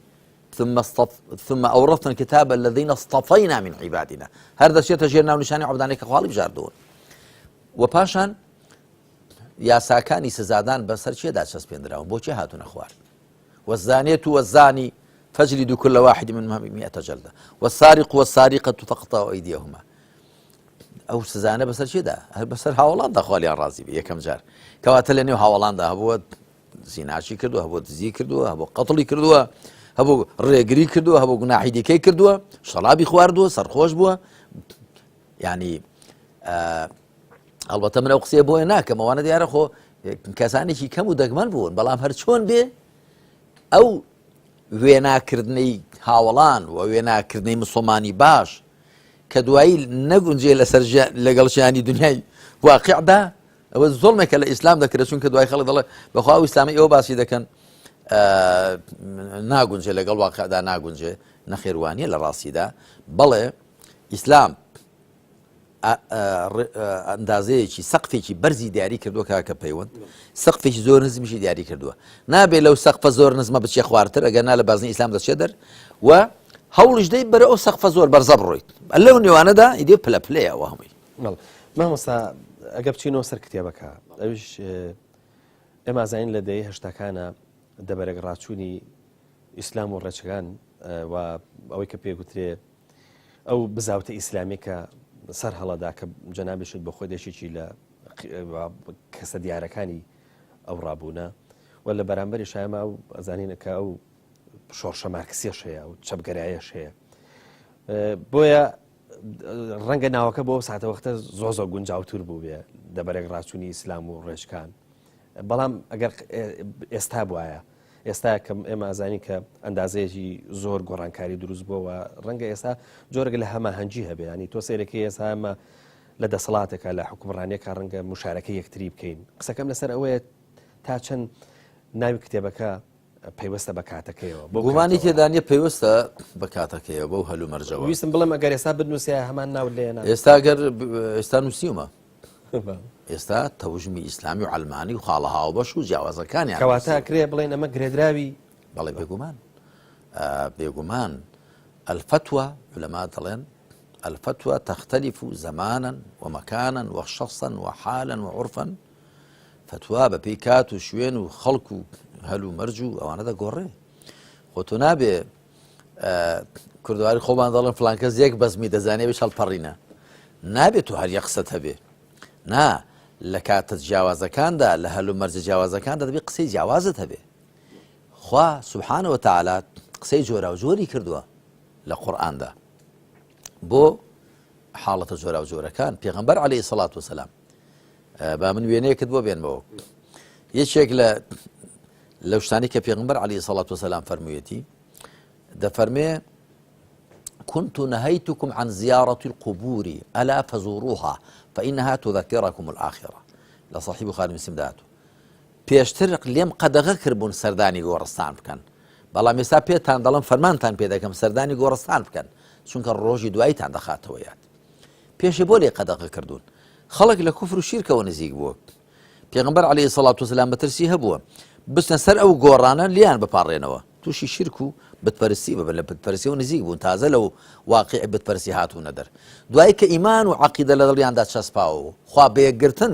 ثم أورثنا الكتاب الذين اصطفينا من عبادنا هر دشيت تجير ناو نشاني عبداني كخوالي بجاردون وباشان يا ساكاني سزادان بسر شي داش سبيندراون بوشي هاتون اخوار والزانية والزاني فاجلدوا كل واحد منهما 100 جلدة والسارق والسارقة فاقطعوا أيديهما ئەو سزانە بەسەر چێدا هەر بەسەر هاوڵان داخوالیان ڕازی بێ یەکەم جار کەواتە لە نێو هاوڵاندا هەبووە زیناچی کردووە هەبوو دزی کردووە هەبوو قەتڵی کردووە هەبوو ڕێگری کردووە هەبوو گوناحی دیکەی کردووە شەڵابی خواردووە سەرخۆش بووە یعنی ئەڵبەتە من ئەو قسەیە بۆیە ناکەم ئەوانە دیارە خۆ کەسانێکی کەم و دەگمەن بوون بەڵام هەر چۆن بێ ئەو وێناکردنەی هاوڵان و وێناکردنەی مسلمانی باش کە دوایی نەگونجێ لەگەڵ ژیانی دنیای واقعدا ئەوە زۆڵمێکە لە ئیسلام دەکرێت چونکە دوای خەڵک دەڵێ بەخوا ئیسلامی ئەوە باسی دەکەن ناگونجێ لەگەڵ واقعدا ناگونجێ نەخێوانیە لە ڕاستیدا بەڵێ ئیسلام ئەندازەیەکی سەقفێکی بەرزی دیاری کردووە کاکە پەیوەند سەقفێکی زۆر نزمیشی دیاری کردووە نابێت لەو سەقفە زۆر نزمە بچێ خوارتر ئەگەر نا لە بازنی ئیسلام دەچێت دەر و هەوڵش دەی بەرە ئەو سەقفە زۆر بەرزە بڕۆیت لەو نێوانەدا ئیدێ پلەپلەیەوە هەمووی مامۆستا ئەگە بچینەوە سەر کتێبەکە ئەوش ئێمە زانین لە دەی هەشتاکانە دەبەرەک ڕاچوونی ئیسلام و ڕێچەکان و ئەوەی کە پێگوترێ ئەو بزاوتە ئیسلامی کە سەر هەڵەدا کە جەنابێشت بە خۆی دەشێکی لە کەسە دیارەکانی ئەو ڕابوونە و لە بەرامبەری شایمە و ئەزانینەکە ئەو شۆڕشە مارکسیەش هەیە و چەپگەرایەش هەیە بۆیە ڕەنگە ناوەکە بۆ ساتە وەختە زۆ گونجاوتر بوو بێ دەبەرێک ڕاچوونی ئیسلام و ڕێژکان بەڵام ئەگەر ئێستا بواە ئێستا کە ئێمە ئازانی کە ئەندازەیەکی زۆر گۆڕانکاری دروست بووە ڕەنگە ئێستا جۆرەگە لە هەماهەنگی هەبێ ینی تۆ سیرەکەی ئێستا ئەمە لە دەسەڵاتێکە لە حکومڕانیەکە ڕەنگە مشارەکە یەکتری بکەین قسەکەم لەسەر ئەوەیە تا چەند ناوی کتێبەکە پەیوەستە بە کاتەکەیەوە بۆ گومانی تێدانە پێوەستە بە کاتەکەیە بەو هەلو مەرجەوە ویستم بڵێم ئەگەر ئێستا بنووسە هەمان ناو لێنە ئێستا گەر ئێستا نووسیومە ئێستا تەوژمی ئیسلامی و عەلمانی و خاڵە هاوبەش و جیاوازەکانیان کەواتە کرێ بڵێن ئەمە گرێدراوی بەڵێ بێگومان الفتوى علماء دەڵێن الفتوى تختلف زمانا ومكانا وشخصا وحالا وعرفا فتوى بەپێی کات و شوێن و خەڵک و هەلو مەرج و ئەوانە دەگۆڕێ خۆ تۆ نابێ کوردواری خۆمان دەڵێن فڵان کەس یەک بەزمی دەزانێ بێ هەڵپەڕینە نابێت تو هەر یەک قسەت هەبێ نا لە کاتە جیاوازەکاندا لە هەلو مەرجە جیاوازەکاندا دەبێت قسەی جیاوازت هەبێ خوا سوبحانەوە تەعالا قسەی جۆرا و جۆری کردووە لە قورئاندا بۆ حاڵەتە جۆرا و جۆرەکان پێغەمبەر عەلەیهی سەڵات وسەلام با من وێنەیەکت بۆ بێنمەوە یەکێک لەو شتانی کە پێغەمبەر عەلەیهی سەڵات وسەلام فەرموویەتی دەفەرمێ كنت نهيتكم عن زيارة القبور ألا فزوروها فإنها تذكركم الآخرة لصاحب بخاري مسلم داتو پێشتر لێم قەدەغە کردبوون سەردانی گۆڕستان بکەن بەڵام ئێستا پێتان دەڵم فەرمانتان پێ دەکەم سەردانی گۆڕستان بکەن چونکە ڕۆژی دواییتان دەخاتەوە یاد پێشی بۆ لێ قەدەغە کردوون خەڵک لە کوفر و شیرکەوە نزیک بووە پێغەمبەر عەلەیهی سەڵات وسەلام بەترسی هەبووە بستنە سەر ئەو گۆڕانە لیان بپاڕێنەوە تووشی شیرک و بتپەرستی ببن لە بتپەرستی و نزیک بوون تازە لەو واقع بتپەرستی هاتوونە دەر دوایی کە ئیمان و عەقیدە لە دڵیاندا چەسپاوە خوا بەیەکگرتن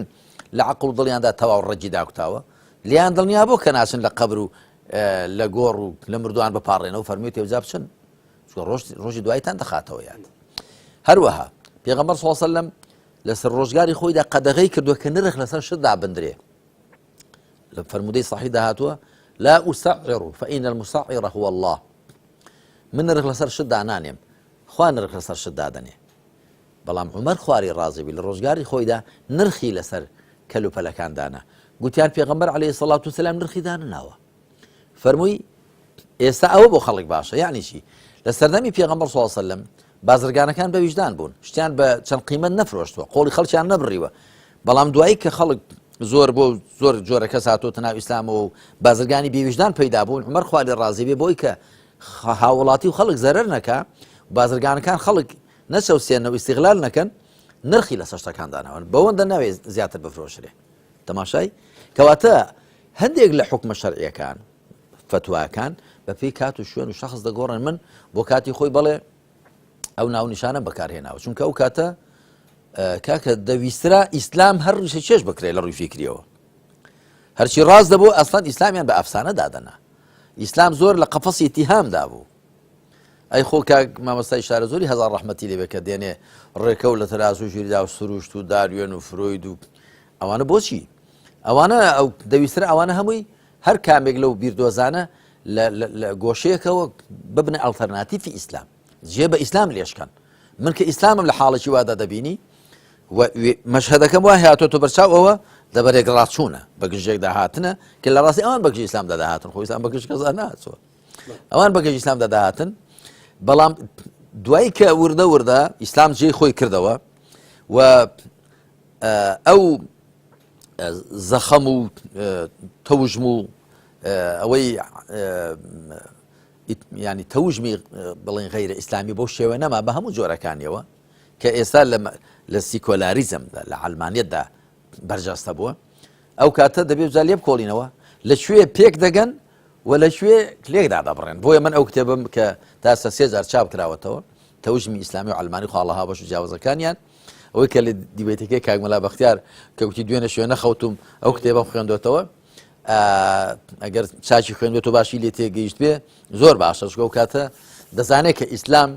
لە عەقڵ و دڵیاندا تەواو ڕەجی داکوتاوە لیان دڵنیا بۆ کە ناچن لە قەبر و لە گۆڕ و لە مردووان بپاڕێنەوە فەرمووی تێوجا بچن ڕۆژی دوایتان دەخاتەوە یاد هەروەها پێغەمبەر صلی الله علیه و سەلەم لەسەر ڕۆژگاری خۆیدا قەدەغەی کردووە کە نرخ لەسەر شتدا بندرێ لە فەرموودەی صەحیحدا هاتووە لا أسعر فإن المسعر هو الله من نرخ لەسەر شتدا نانێم خوا نرخ لەسەر شتدا دەنێ بەڵام عومەر خواری ڕازی بی لە ڕۆژگاری خۆیدا نرخی لەسەر کەلوپەلەکان دانا گوتیان پێغەمبەر عەلەیهی سەڵات وسەلام نرخی دانناوە فەرمووی ئێستا ئەوە بۆ خەڵک باشە یعنی چی لە سەردەمی پێغەمبەر صلی الله علیه و سەلەم بازرگانەکان بە ویژدان بوون شتیان بە چەند قیمەت نەفرۆشتووە قۆڵی خەڵکیان نەبڕیوە بەڵام دوایی کە خەڵک زۆر بۆ زۆر جۆرە کەس هاتۆتە ناو ئیسلامەوە و بازرگانی بێویژدان پەیدا بوون عومەر خوا لێ ڕازی بێ بۆی کە هاوڵاتی و خەڵک زەرەر نەکا بازرگانەکان خەڵک نەچەوسێنەوە ئیستیغلال نەکەن نرخی لەسەر شتەکان داناون بەوەندە ناوێت زیاتر بفرۆشرێ تەماشای کەواتە هەندێک لە حکمە شەرعیەکان فتواکان بە پێی کات و شوێن و شەخص دەگۆڕن من بۆ کاتی خۆی بەڵێ ئەو ناو نیشانە بەکارهێناوە چونکە ئەو کاتە کاکە دەویسترا ئیسلام هەر ڕیشە چێژ بکرێت لە ڕووی فیکریەوە هەرچی ڕاز دەبوو ئەسڵەن ئیسلامیان بە ئەفسانە دادەنا ئیسلام زۆر لە قەفەسی ئیتیهامدا بوو ئەی خۆ کاک مامۆستای شارە زۆری هەزار ڕەحمەتی لێبێ کە دێنێ ڕێکەوت لە تەراز و ژیریدا و سروشت و داروێن و فرۆید و ئەوانە بۆچی ئەوانە ئەو دەویسترا ئەوانە هەمووی هەر کامێک لەو بیردۆزانە لە گۆشەیەکەوە ببنە ئەڵتەرناتیفی ئیسلام جێ بە ئیسلام لێشکەن من کە ئیسلامم لە حاڵێکی وادا دەبینی مەشهەدەکەم وای هاتۆتە بەرچاو ئەوە دەبەرێک ڕاچوونە بە گژێک داهاتنە کە لە ڕاستی ئەوان بەگژی ئیسلام دەداهاتن خۆی ئیسلام بەگژ کەس ناچوە ئەوان بەگەژی ئیسلام دەداهاتن بەڵام دوایی کە وردە ئیسلام جێی خۆی کردەوە و ئەو زەخەم و تەوژم و ئەوەی ینی تەوژمی بڵێن غەیرە ئیسلامی بۆ شێوە نەما بە هەموو جۆرەکانیەوە کە ئێستا لە سیکۆلاریزمدا لە عەلمانیەتدا بەرجەستە بووە ئەو کاتە دەبێت جا لێ بکۆڵینەوە لەکوێ پێک دەگەن و لەکوێ کلێکدا دەبڕێن بۆیە من ئەو کتێبم کە تا 3000 چاپ کراوەتەوە تەوژمی ئیسلامی و عەلمانی خواڵەها بەش و جیاوازەکانیان ئەوەی کە لە دیبێتەکەی کاک مەلا بەختیار کە وتی دوێنە شوێنە خەوتم ئەو کتێبەم خوێندوێتەوە ئەگەر چاچی خوێندوێت و باشی لێ تێگەیشت بێ زۆر باشە ئەو کاتە دەزانێت کە ئیسلام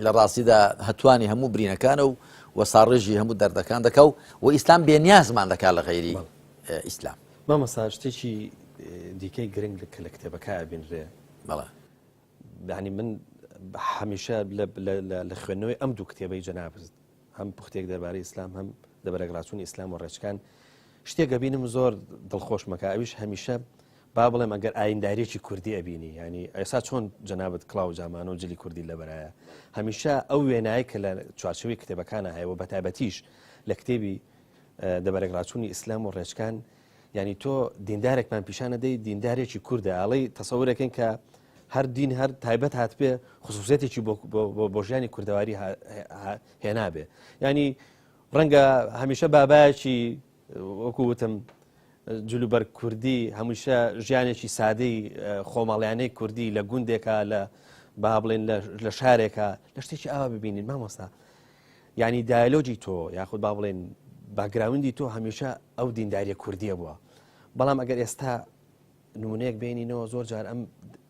لە ڕاستیدا هەتوانی هەموو برینەکانە و وەساڕێژی هەموو دەردەکان دەکە و ئیسلام بێنیازمان دەکات لە غەیری ئیسلام مامەستا شتێکی دیکەی گرنگ کە لە کتێبەکە بینرێ بەڵێ یعنی من هەمیشە لە خوێندنەوەی ئەم دوو کتێبەی جەنابرد هەم پوختێک دەربارەی ئیسلام هەم دەبەرە ڕاچوونی ئیسلام و ڕێچکان شتێک ئەبینم زۆر دڵخۆش مەکە ئەویش هەمیشە با بڵێم ئەگەر ئاینداریەکی کوردی ئەبینی ینی ئێستا چۆن جەنابەت کڵاو جامانە و جلی کوردی لەبەرایە هەمیشە ئەو وێنایی کە لە چوارچەوەی کتێبەکانە هەیە و بەتایبەتیش لە کتێبی دەبەرێک ڕاچوونی ئیسلام و ڕێچکان ینی تۆ دیندارێکمان پیشانە دەی دیندارێکی کووردە ئاڵەی تەسەورەکەن کە هەر دین هەر تایبەت هاتبێ خصوصێتێکی بۆ ژیانی کوردەواری هێنابێ ینی ڕەنگە هەمیشە بابایەکی وەکو وتم جلوبەر کوردی هەمیشە ژیانێکی سادەی خۆماڵیانەی کوردی لە گوندێکە لە با بڵێن لە شارێکە لە شتێکی ئاوا ببینین مامۆستا ینی دایلۆجی تۆ یاخود با بڵێن باگراوندی تۆ هەمیشە ئەو دینداریە کوردیە بووە بەڵام ئەگەر ئێستا نمونەیەک بینینەوە زۆر جار ئەم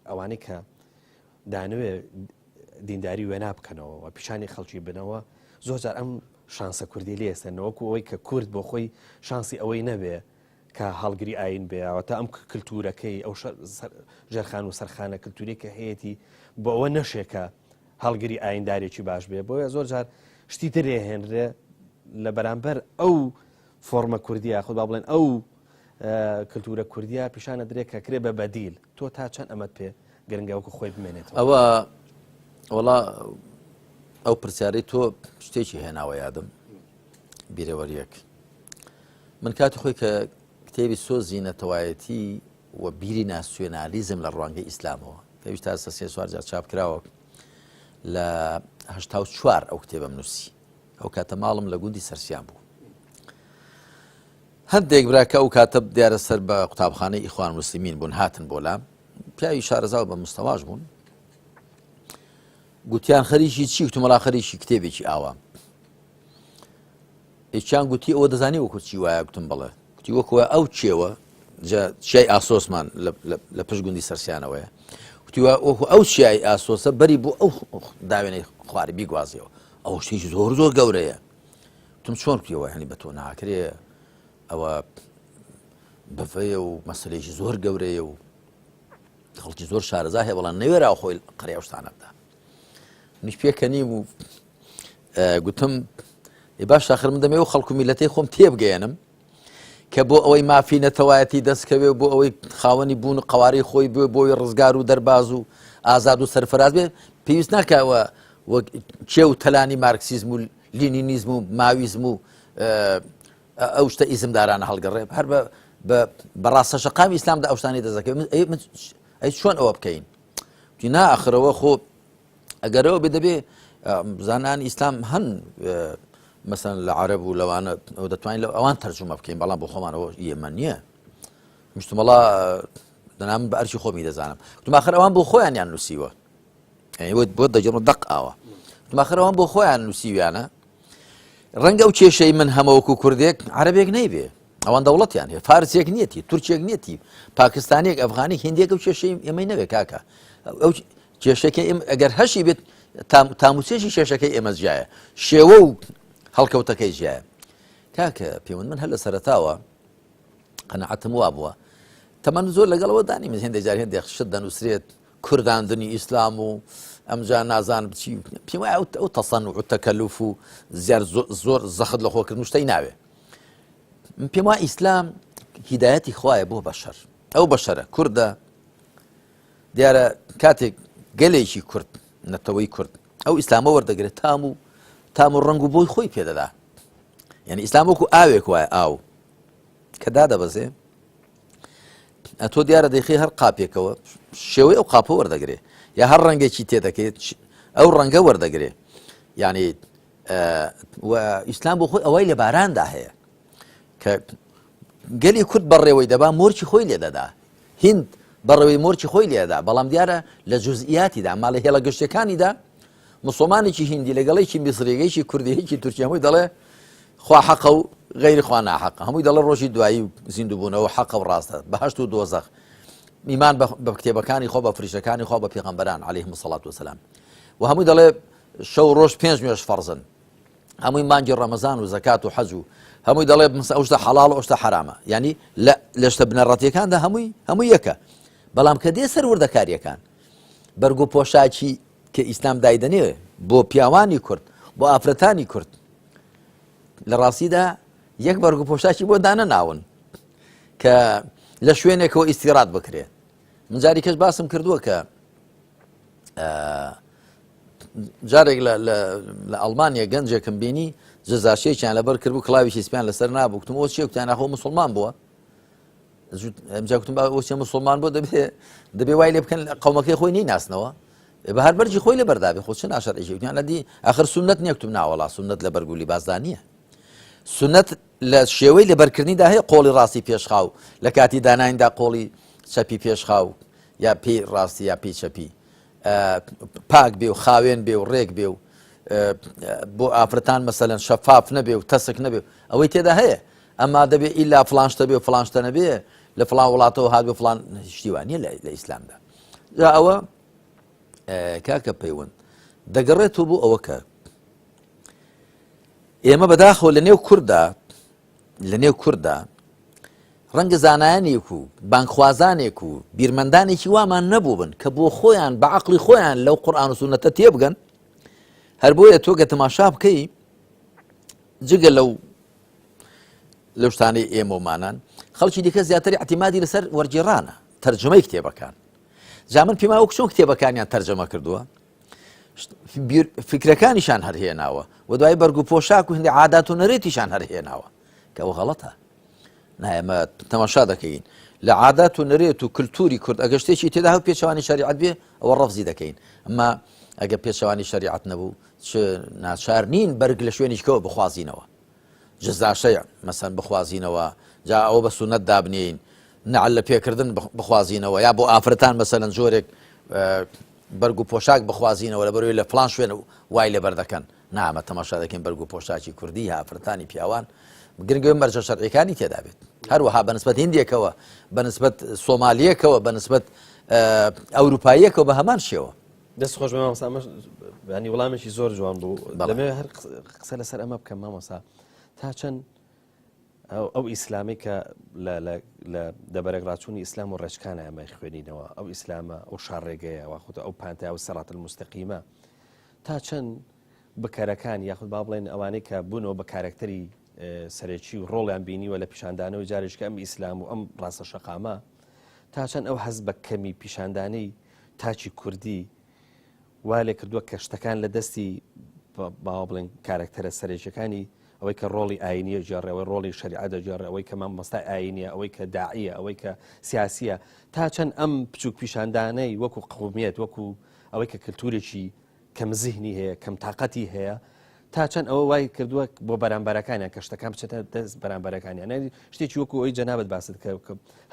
ئەوانەی کە دانوێ دینداری وێنا بکەنەوە و پیشانی خەڵکی بنەوە زۆر جار ئەم شانسە کوردی لێ ئێستێنەوەکو ئەوەی کە کورد بۆ خۆی شانسی ئەوەی نەبێ کە هەڵگری ئاین بێەوەتە ئەم کللتورەکەی ئەو ژەرخان و سەرخانە کللتوری کە هەیەی بۆ ئەوە نەشێکە هەڵگری ئایندارێکی باش بێ بۆیە زۆر جار شتی ترێ هێنرێ لە بەرامبەر ئەو فۆرمە کوردیە خۆ با بڵێن ئەو کللتورە کوردیا پیشانە درێت کە کرێ بە بەدیل تۆ تا چەند ئەمەد پێ گرنگەوەکە خۆی بمێنێت ئەوە وڵا ئەو پرسیارەی تۆ شتێکی هێناوە یادم بیرەوەریەک من کاتی خۆی کە کتێبی سۆزی نەتەوایەتی و بیری ناسیۆنالیزم لە ڕوانگەی ئیسلامەوە پێویست تا 3 چاپ کراوە لە 1970 ئەو کتێبەم نووسی ئەو کاتە ماڵم لە گوندی سەرسیان بوو هەندێک براکە ئەو کاتە دیارە سەر بە قوتابخانەی ئیخوان موسلیمین بوون هاتن بۆ لام پیاوی شارەزا بە مستەواش بوون گوتیان خەریکی چی وتمەڵا خەریکی کتێبێکی ئاوام هیچیان گوتی ئەوە دەزانی وەکو چی وایە گوتم بڵێ گوتی وەکوە ئەو چێوە چیای ئاسۆسمان لە پشت گوندی سەرسیانەوەیە گوتی وەکو ئەو چیای ئاسۆسە بەری بۆ ئەو داوێنەی خواری بیگوازیەوە ئەو شتێکی زۆر زۆر گەورەیە وتم چۆن کێوە هەنی بە تۆ ناکرێ ئەوە بەفەیە و مەسلەیەکی زۆر گەورەیە و خەڵکی زۆر شارەزا هەیە بەڵام نەوێرا خۆی قڕێ ئەو شتانە بدا منیش پێکەنیم و گوتم باش آخر من دەمەوێت خەڵک و میلەتەی خۆم تێبگەێنم کە بۆ ئەوەی مافی نەتەوایەتی دەستکەوێ بۆ ئەوەی خاوەنی بوون و قەوارەی خۆی بێ بۆی ڕزگار و دەرباز و ئازاد و سەرفەراز بێ پێویست ناکەوە کێ و تەلانی مارکسیزم و لینینیزم و ماویزم و ئەو شتە ئیزمدارانە هەڵگەڕێ هەر بە ڕاستەشەقامی ئیسلامدا ئەو شتانی دەزەکەوێت ئەی چۆن ئەوە بکەین نا ئەخرەوە خۆ ئەگەرەوە بێ دەبێ زانانی ئیسلام هەن مثلا لە عەرەب و لەوانە ئەو دەتوانین ئەوان تەرجمە بکەین بەڵام بۆ خۆمانەوە ئێمە نییە مشتمەڵا دەنام بە ئەرچی خۆمی دەزانم وتم ئاخر ئەوان بۆ خۆیان یان نووسیوە بۆ دەجێڕ دەق ئاوە وتم ئاخر ئەوان بۆ خۆیان نووسیویانە ڕەنگە ئەو کێشەی من هەمەوەکو کوردێک عەرەبێک نەیبێ ئەوان دەوڵەتیان هەیە فارسێک نیەتی تورکێک نیەتی پاکستانێک ئەفغانێک هیندێک ئەو کێشەی ئێمەی نەوێ کاکە ئەو کێشەکە ئەگەر هەشی بێت تاموچێژی کێشەکەی ئێمە جیایە شێوە و هەڵکەوتەکەی ژایە کاکە پێوەند من هەر لە سەرەتاوە قەنەعەتم وا بووە تەمەن زۆر لەگەڵەوە دانی من هێندێک جار هێندێک شت دەنووسرێت کورداندنی ئیسلام و ئەمجا نازانم چی پێم وایە ئەو تەسەنوع و تەکەلوف و زیاد زۆر زەخت لە خۆکردن شتەی ناوێ پێم وایە ئیسلام هیدایەتی خوایە بۆ بەشەر ئەو بەشەرە کوردە دیارە کاتێک گەلێکی کورد نەتەوەی کورد ئەو ئیسلامە وەردەگرێت تام و ڕنگ و بۆی خۆی پێدەدا یعنی ئیسلام وەکو ئاوێک وایە ئاو کە دادەبەزێ ئەتۆ دیارە دەیخی هەر قاپێکەوە شێوەی ئەو قاپە وەردەگرێ یا هەر ڕەنگێکی تێدەکەیت ئەو ڕەنگە وەردەگرێ یعنی ئیسلام بۆ خۆی ئەوەی لە باراندا هەیە کە گەلی کورد بەڕێوەی دەبا مۆرچی خۆی لێ دەدا هیند بەڕێوەی مۆرچی خۆی لێدا بەڵام دیارە لە جوزئیاتیدا ماڵە هێڵە گەشتەکانیدا مسلمانێکی هیندی لەگەڵێکی میسریەکەیکی کوردیەکی تورکی هەمووی دەڵێ خوا حەقە و غەیری خوا ناحەقە هەمووی دەڵێ ڕۆژی دوایی زیندووبوونەوە حەقە و ڕاستە بەهەشت و دۆزەخ ئیمان بە کتێبەکانی خۆ بە فریشتەکانی خۆ بە پێغەمبەران عەلەیهیمو سەڵات وسەلام و هەمووی دەڵێ شەو ڕۆژ 5 نوێژ فەرزن هەمووی مانگی ڕەمەزان و زەکات و حەج و هەمووی دەڵێ ئەو شتە حەڵاڵ و ئەو شتە حرامە یعنی لە شتە بنەڕەتیەکاندا هەمووی یەکە بەڵام کە دێ سەر وردەکاریەکان بەرگ و پۆشاکی کە ئیسلام دایدەنێ بۆ پیاوانی کورد بۆ ئافرەتانی کورد لە ڕاستیدا یەک بەرگ و پۆشاکی بۆ دانە ناون کە لە شوێنێکەوە ئیستیرات بکرێت من جاری کەس باسم کردووە کە جارێک لە ئەڵمانیا گەنجێکم بینی جەزاشەیەکیان لەبەر کرد بوو کڵاویشی سپیان لەسەر نابوو وتم ئەو چێکتان ناخۆ مسلمان بووە ئەمجا گوتم ئەوچێ مسلمان بۆ دەبێ وای لێ بکەن قەومەکەی خۆی نیناسنەوە بە هەر بەرجی خۆی لە بەردابێ خۆ چ ناشەرعیشی وتیان لەدی ئاخر سونەت نییە گوتم ناوەڵا سونەت لە بەرگ و لیباسدا نییە سونەت لە شێوەی لەبەرکردنیدا هەیە قۆڵی ڕاستی پێشخاو لە کاتی دانایندا قۆڵی چەپی پێشخاو یا پێی ڕاستی یا پێی چەپی پاک بێ و خاوێن بێ و ڕێک بێ و بۆ ئافرەتان مەسەلەن شەفاف نەبێ و تەسک نەبێ ئەوەی تێدا هەیە ئەما دەبێ ئیلا فلانشتە بێ و فلانشتە نەبێ لە فلان وڵاتەوە هات بە فلان شتیوانیە لە ئیسلامدا جا ئەوە کاکە پەیوەند دەگەڕێتەوە بۆ ئەوە کە ئێمە بەداخەوە لە نێو کووردا ڕەنگە زانایانێک و بانکخوازانێک و بیرمەندانێکی وامان نەبوو بن کە بۆ خۆیان بە عەقڵی خۆیان لەو قورئان و سونەتە تێبگەن هەر بۆیە تۆ گە تەماشا بکەی جگە لەو شتانەی ئێمە ومانان خەڵکی دیکە زیاتر اعتیمادی لەسەر وەرگێڕانە تەرجەمەی کتێبەکان جا من پێم وایە چۆن کتێبەکانیان تەرجەمە کردووە فکرەکانیشان هەرهێناوە و دوای بەرگ و پۆشاک و هەندێک عادات و نەرێتیشان هەرهێناوە کە ئەوە غەڵەتە ئێمە تەماشا دەکەین لە عادات و نەرێت و کللتوری کورد ئەگەر شتێکی تێدا هەو پێچەوانی شەریعەت بێ ئەوە ڕەفزی دەکەین ئەمما ئەگە پێشەوانی شریعەت نەبوو ناچار نین بەرگ لە شوێنیشکەوە بخوازینەوە جزاشەیە مەسەن بخوازینەوە جا ئەوە بە سونەت دابنین نەعل لە پێکردن بخوازینەوە یا بۆ ئافرەتان مەسەلەن جۆرێک بەرگ و پۆشاک بخوازینەوە لە بەروی لە فلان شوێن وای لێبەر دەکەن نامە تەماشا دەکەین بەرگ و پۆشاکی کوردی یا ئافرەتانی پیاوان گرنگەوە مەرجە شەرعیەکانی تێدا بێت هەروەها بەنسبەت هیندێکەوە بەنسبەت سۆمالیەکەوە بەنسبەت ئەوروپاییەکەوە بە هەمان شێوە دەست خۆش بە مامۆستا ینی وەڵامێکی زۆر جوان بوو دەمێ هەر قسە لەسەر ئەمە بکەم مامۆستا تا چەند ئەو ئیسلامی کە لە دەبەرەک ڕاچوونی ئیسلام و ڕێچکانە ئەمە خوێنینەوە ئەو ئیسلامە ئەو شارڕێگەیە واخوتە ئەو پانتە ئەو سەرات المستەقیمە تا چەند بکارەکان یاخود با بڵێن ئەوانەی کە بوونەوە بە کارکتەری سەرێکی و ڕۆڵیان بینیوە لە پیشاندانەوە جارێککە ئەم ئیسلام و ئەم ڕاستە شەقامە تا چەند ئەو حەز بە کەمی پیشاندانەی تاچی کوردی وا لێ کردووە کە شتەکان لە دەستی باوا بڵێن کارکتەرە سەرێکیەکانی ئەوەی کە ڕۆڵی ئاینیە جێڕێەوەی ڕۆڵی شریعەتە جێڕێ ئەوەی کە مامۆستای ئاینیە ئەوەی کە داعیە ئەوەی کە سیاسیە تا چەند ئەم بچووک پیشاندانەی وەکو قومیەت وەکو ئەوەی کە کللتورێکی کەم زیهنی هەیە کەم تااقەتی هەیە تا چەند ئەوە وای کردووە بۆ بەرامبەرەکانیان کە شتەکان بچێتە دەست بەرامبەرەکانیان شتێکی وەکو ئەوی جەنابەت باست کە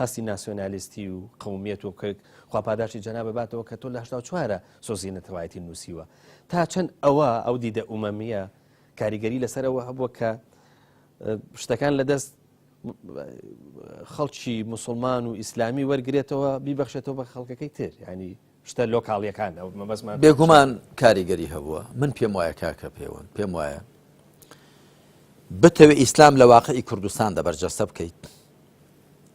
هەستی ناسیۆنالیستی و قومیەت و خواپاداشتی جەنابە باتەوە کە تۆ لە 1940 سۆزی نەتەوایەتی نووسیوە تا چەند ئەو دیدە ئومەمیە کاریگەری لەسەرەوە هەبووە کە شتەکان لە دەست خەڵکی موسڵمان و ئیسلامی وەرگێتەوە بیبەخشێتەوە بە خەڵکەکەی تر ینی شتە لۆکاڵیەکان بێگومان کاریگەری هەبووە من پێم وایە کاکە پێم وایە بتەوێ ئیسلام لە واقعی کوردستاندا بەرجەستە بکەیت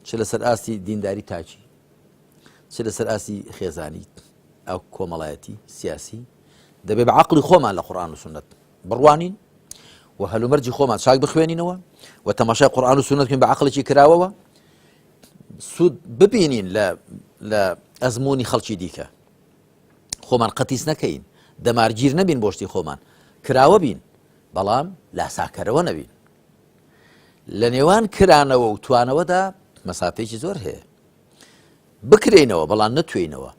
چ لەسەر ئاستی دینداری تاچی چ لەسەر ئاستی خێزانی ئەو کۆمەڵایەتی سیاسی دەبێ بە عەقڵی خۆمان لە قورئان و سونەت بڕوانین و هەلومەرجی خۆمان چاک بخوێنینەوە و تەماشای قورئان و سونەت بکەین بە عەقڵێکی کراوەوە سوود ببینین لە ئەزموونی خەڵکی دیکە خۆمان قەتیس نەکەین دەمارگیر نەبین بۆ شتی خۆمان کراوە بین بەڵام لاساکەرەوە نەبین لە نێوان کرانەوە و توانەوەدا مەسافەیەکی زۆر هەیە بکرێنەوە بەڵام نەتوێنەوە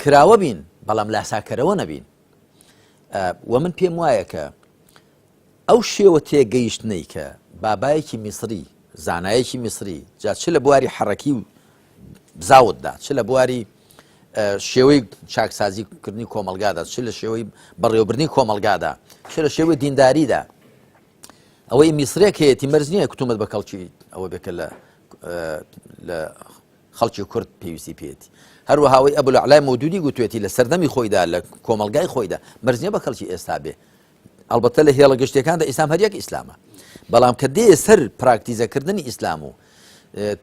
کراوە بین بەڵام لاساکەرەوە نەبین و من پێم وایە کە ئەو شێوە تێگەیشتنەی کە بابایەکی میسری زانایەکی میسری جا چ لە بواری حەڕەکی و بزاوتدا چ لە بواری شێوەی چاکسازیکردنی کۆمەلگادا چ لە شێوەی بەڕێوەبردنی کۆمەلگادا چ لە شێوەی دینداریدا ئەوەی میسرێک هەیەی مەرج نییە کوتومت بە کەڵکی ئەوە بێکە لە خەڵکی کورد پێویستی پێێتی هەروەهاوەی ئەبولعلای مەودودی گوتوێتی لە سەردەمی خۆیدا لە کۆمەلگای خۆیدا مەرج نییە بە کەڵکی ئێستا بێ ئەلبەتە لە هێڵە گەشتەکاندا ئیسلام هەر یەک ئیسلامە بەڵام کە دێ سەر پراکتیزەکردنی ئیسلام و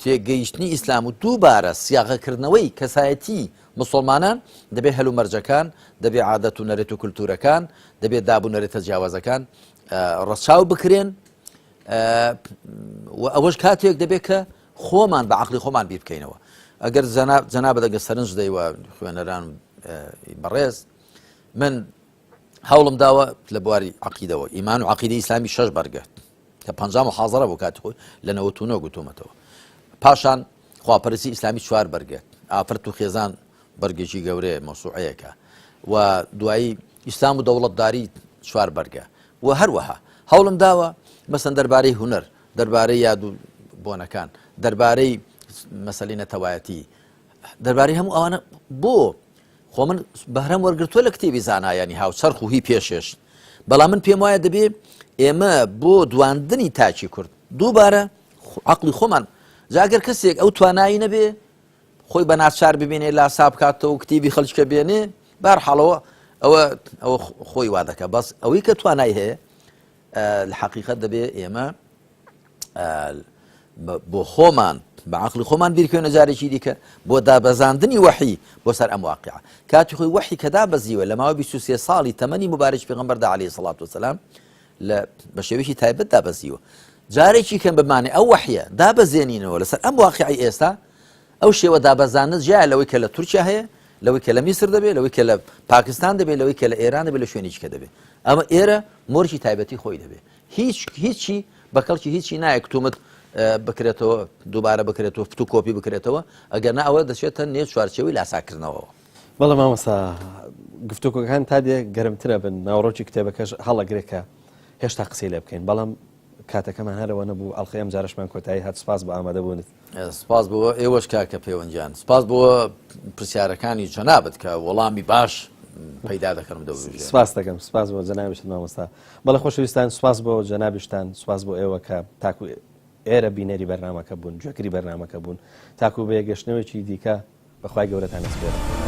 تێگەیشتنی ئیسلام و دووبارە سیاغەکردنەوەی کەسایەتی مسلمانان دەبێت هەلومەرجەکان دەبێت عادەت و نەرێت و کولتورەکان دەبێت دابوو نەرێتە جیاوازەکان ڕەچاو بکرێن و ئەوەش کاتێک دەبێت کە خۆمان بە عەقڵی خۆمان بیر بکەینەوە ئەگەر جەنابەت ئەگەر سەرنج دەیوە خوێنەران بەڕێز من هەوڵم داوە لە بواری عەقیدەوە ئیمان و عەقیدەی ئیسلامی 6 بەرگە کە 50 محاضەرە بۆ کاتی خۆی لە 99 گوتومەتەوە پاشان خواپەرستی ئیسلامی 4 بەرگە ئافرەت و خێزان بەرگێکی گەورەیە مەوسوعەیەکە و دوایی ئیسلام و دەوڵەتداری 4 بەرگە و هەروەها هەوڵم داوە مەسەن دەربارەی هونەر دەربارەی یاد و بۆنەکان دەربارەی مەسەلەی نەتەوایەتی دەربارەی هەموو ئەوانە بۆ خۆ من بەهرەم وەرگرتووە لە کتێبی زانایانی هاوچەرخ و هی پێشێش بەڵام من پێم وایە دەبێت ئێمە بۆ دواندنی تاچی کورد دووبارە عەقڵی خۆمان جاگەر کەسێک ئەو توانایی نەبێ خۆی بە ناچار ببینێ لاسا بکاتەوە و کتێبی خەڵکە بێنێ بەرحاڵەوە ئەوە خۆی وا دەکە بەس ئەوەی کە توانای هەیە لە حەقیقەت دەبێ ئێمە بۆ خۆمان بە عەقڵی خۆمان بیرکەوێنە جارێکی دیکە بۆ دابەزاندنی وەحی بۆ سەر ئەم واقعە کاتی خۆی وەحی کە دابەزیوە لە ماوەی 23 ساڵی تەمەنی مبارەکی پێغەمبەردا عەلەیهی سەڵات وسەلام بە شێوەیەکی تایبەت دابەزیوە جارێکی کەم بمانێ ئەو وەحیە دابەزێنینەوە لەسەر ئەم واقعی ئێستا ئەو شێوە دابەزانت جیا لەوەی کە لە تورکیا هەیە لەوەی کە لە میسر دەبێت لەوەی کە لە پاکستان دەبێت لەوەی کە لە ئێران دەبێت لە شوێنێککە دەبێت ئەمە ئێرە مۆرکی تایبەتی خۆی دەبێت هیچی بە کەڵکی هیچی نایە کتومت بکرێتەوە دووبارە بکرێتەوە فتوکۆپی بکرێتەوە ئەگەر نا ئەوە دەچێتە نێو چوارچێوەی لاساکردنەوە بەڵام مامۆستا گفتوگۆکان تا دێ گەرمترە بن ناوڕۆکی کتێبەکەش هەڵەگرێکە هێشتا قسەی لێ بکەین بەڵام کاتەکەمان هەرەوە نەبوو ئەڵخەیەم جارشمان کۆتایی هات سپاس بە ئامادەبوونت سپاس بۆ ئێوەش کاکە پەیوەندیان سپاس بۆ پرسیارەکانی جەنابەت کە وەڵامی باش پەیدا دەکەم دەوژێ سپاس دەکەم سپاس بۆ جەنابیشت مامۆستا بەڵێ خۆشەویستان سپاس بۆ جەنابیشتان سپاس بۆ ئێوە کە تاکو ئێرە بینەری بەرنامەکە بوون گوێگری بەرنامەکە بوون تاکو بە یەگەشتنەوەیکی دیکە بەخوای گەورەتان ئەسپێرم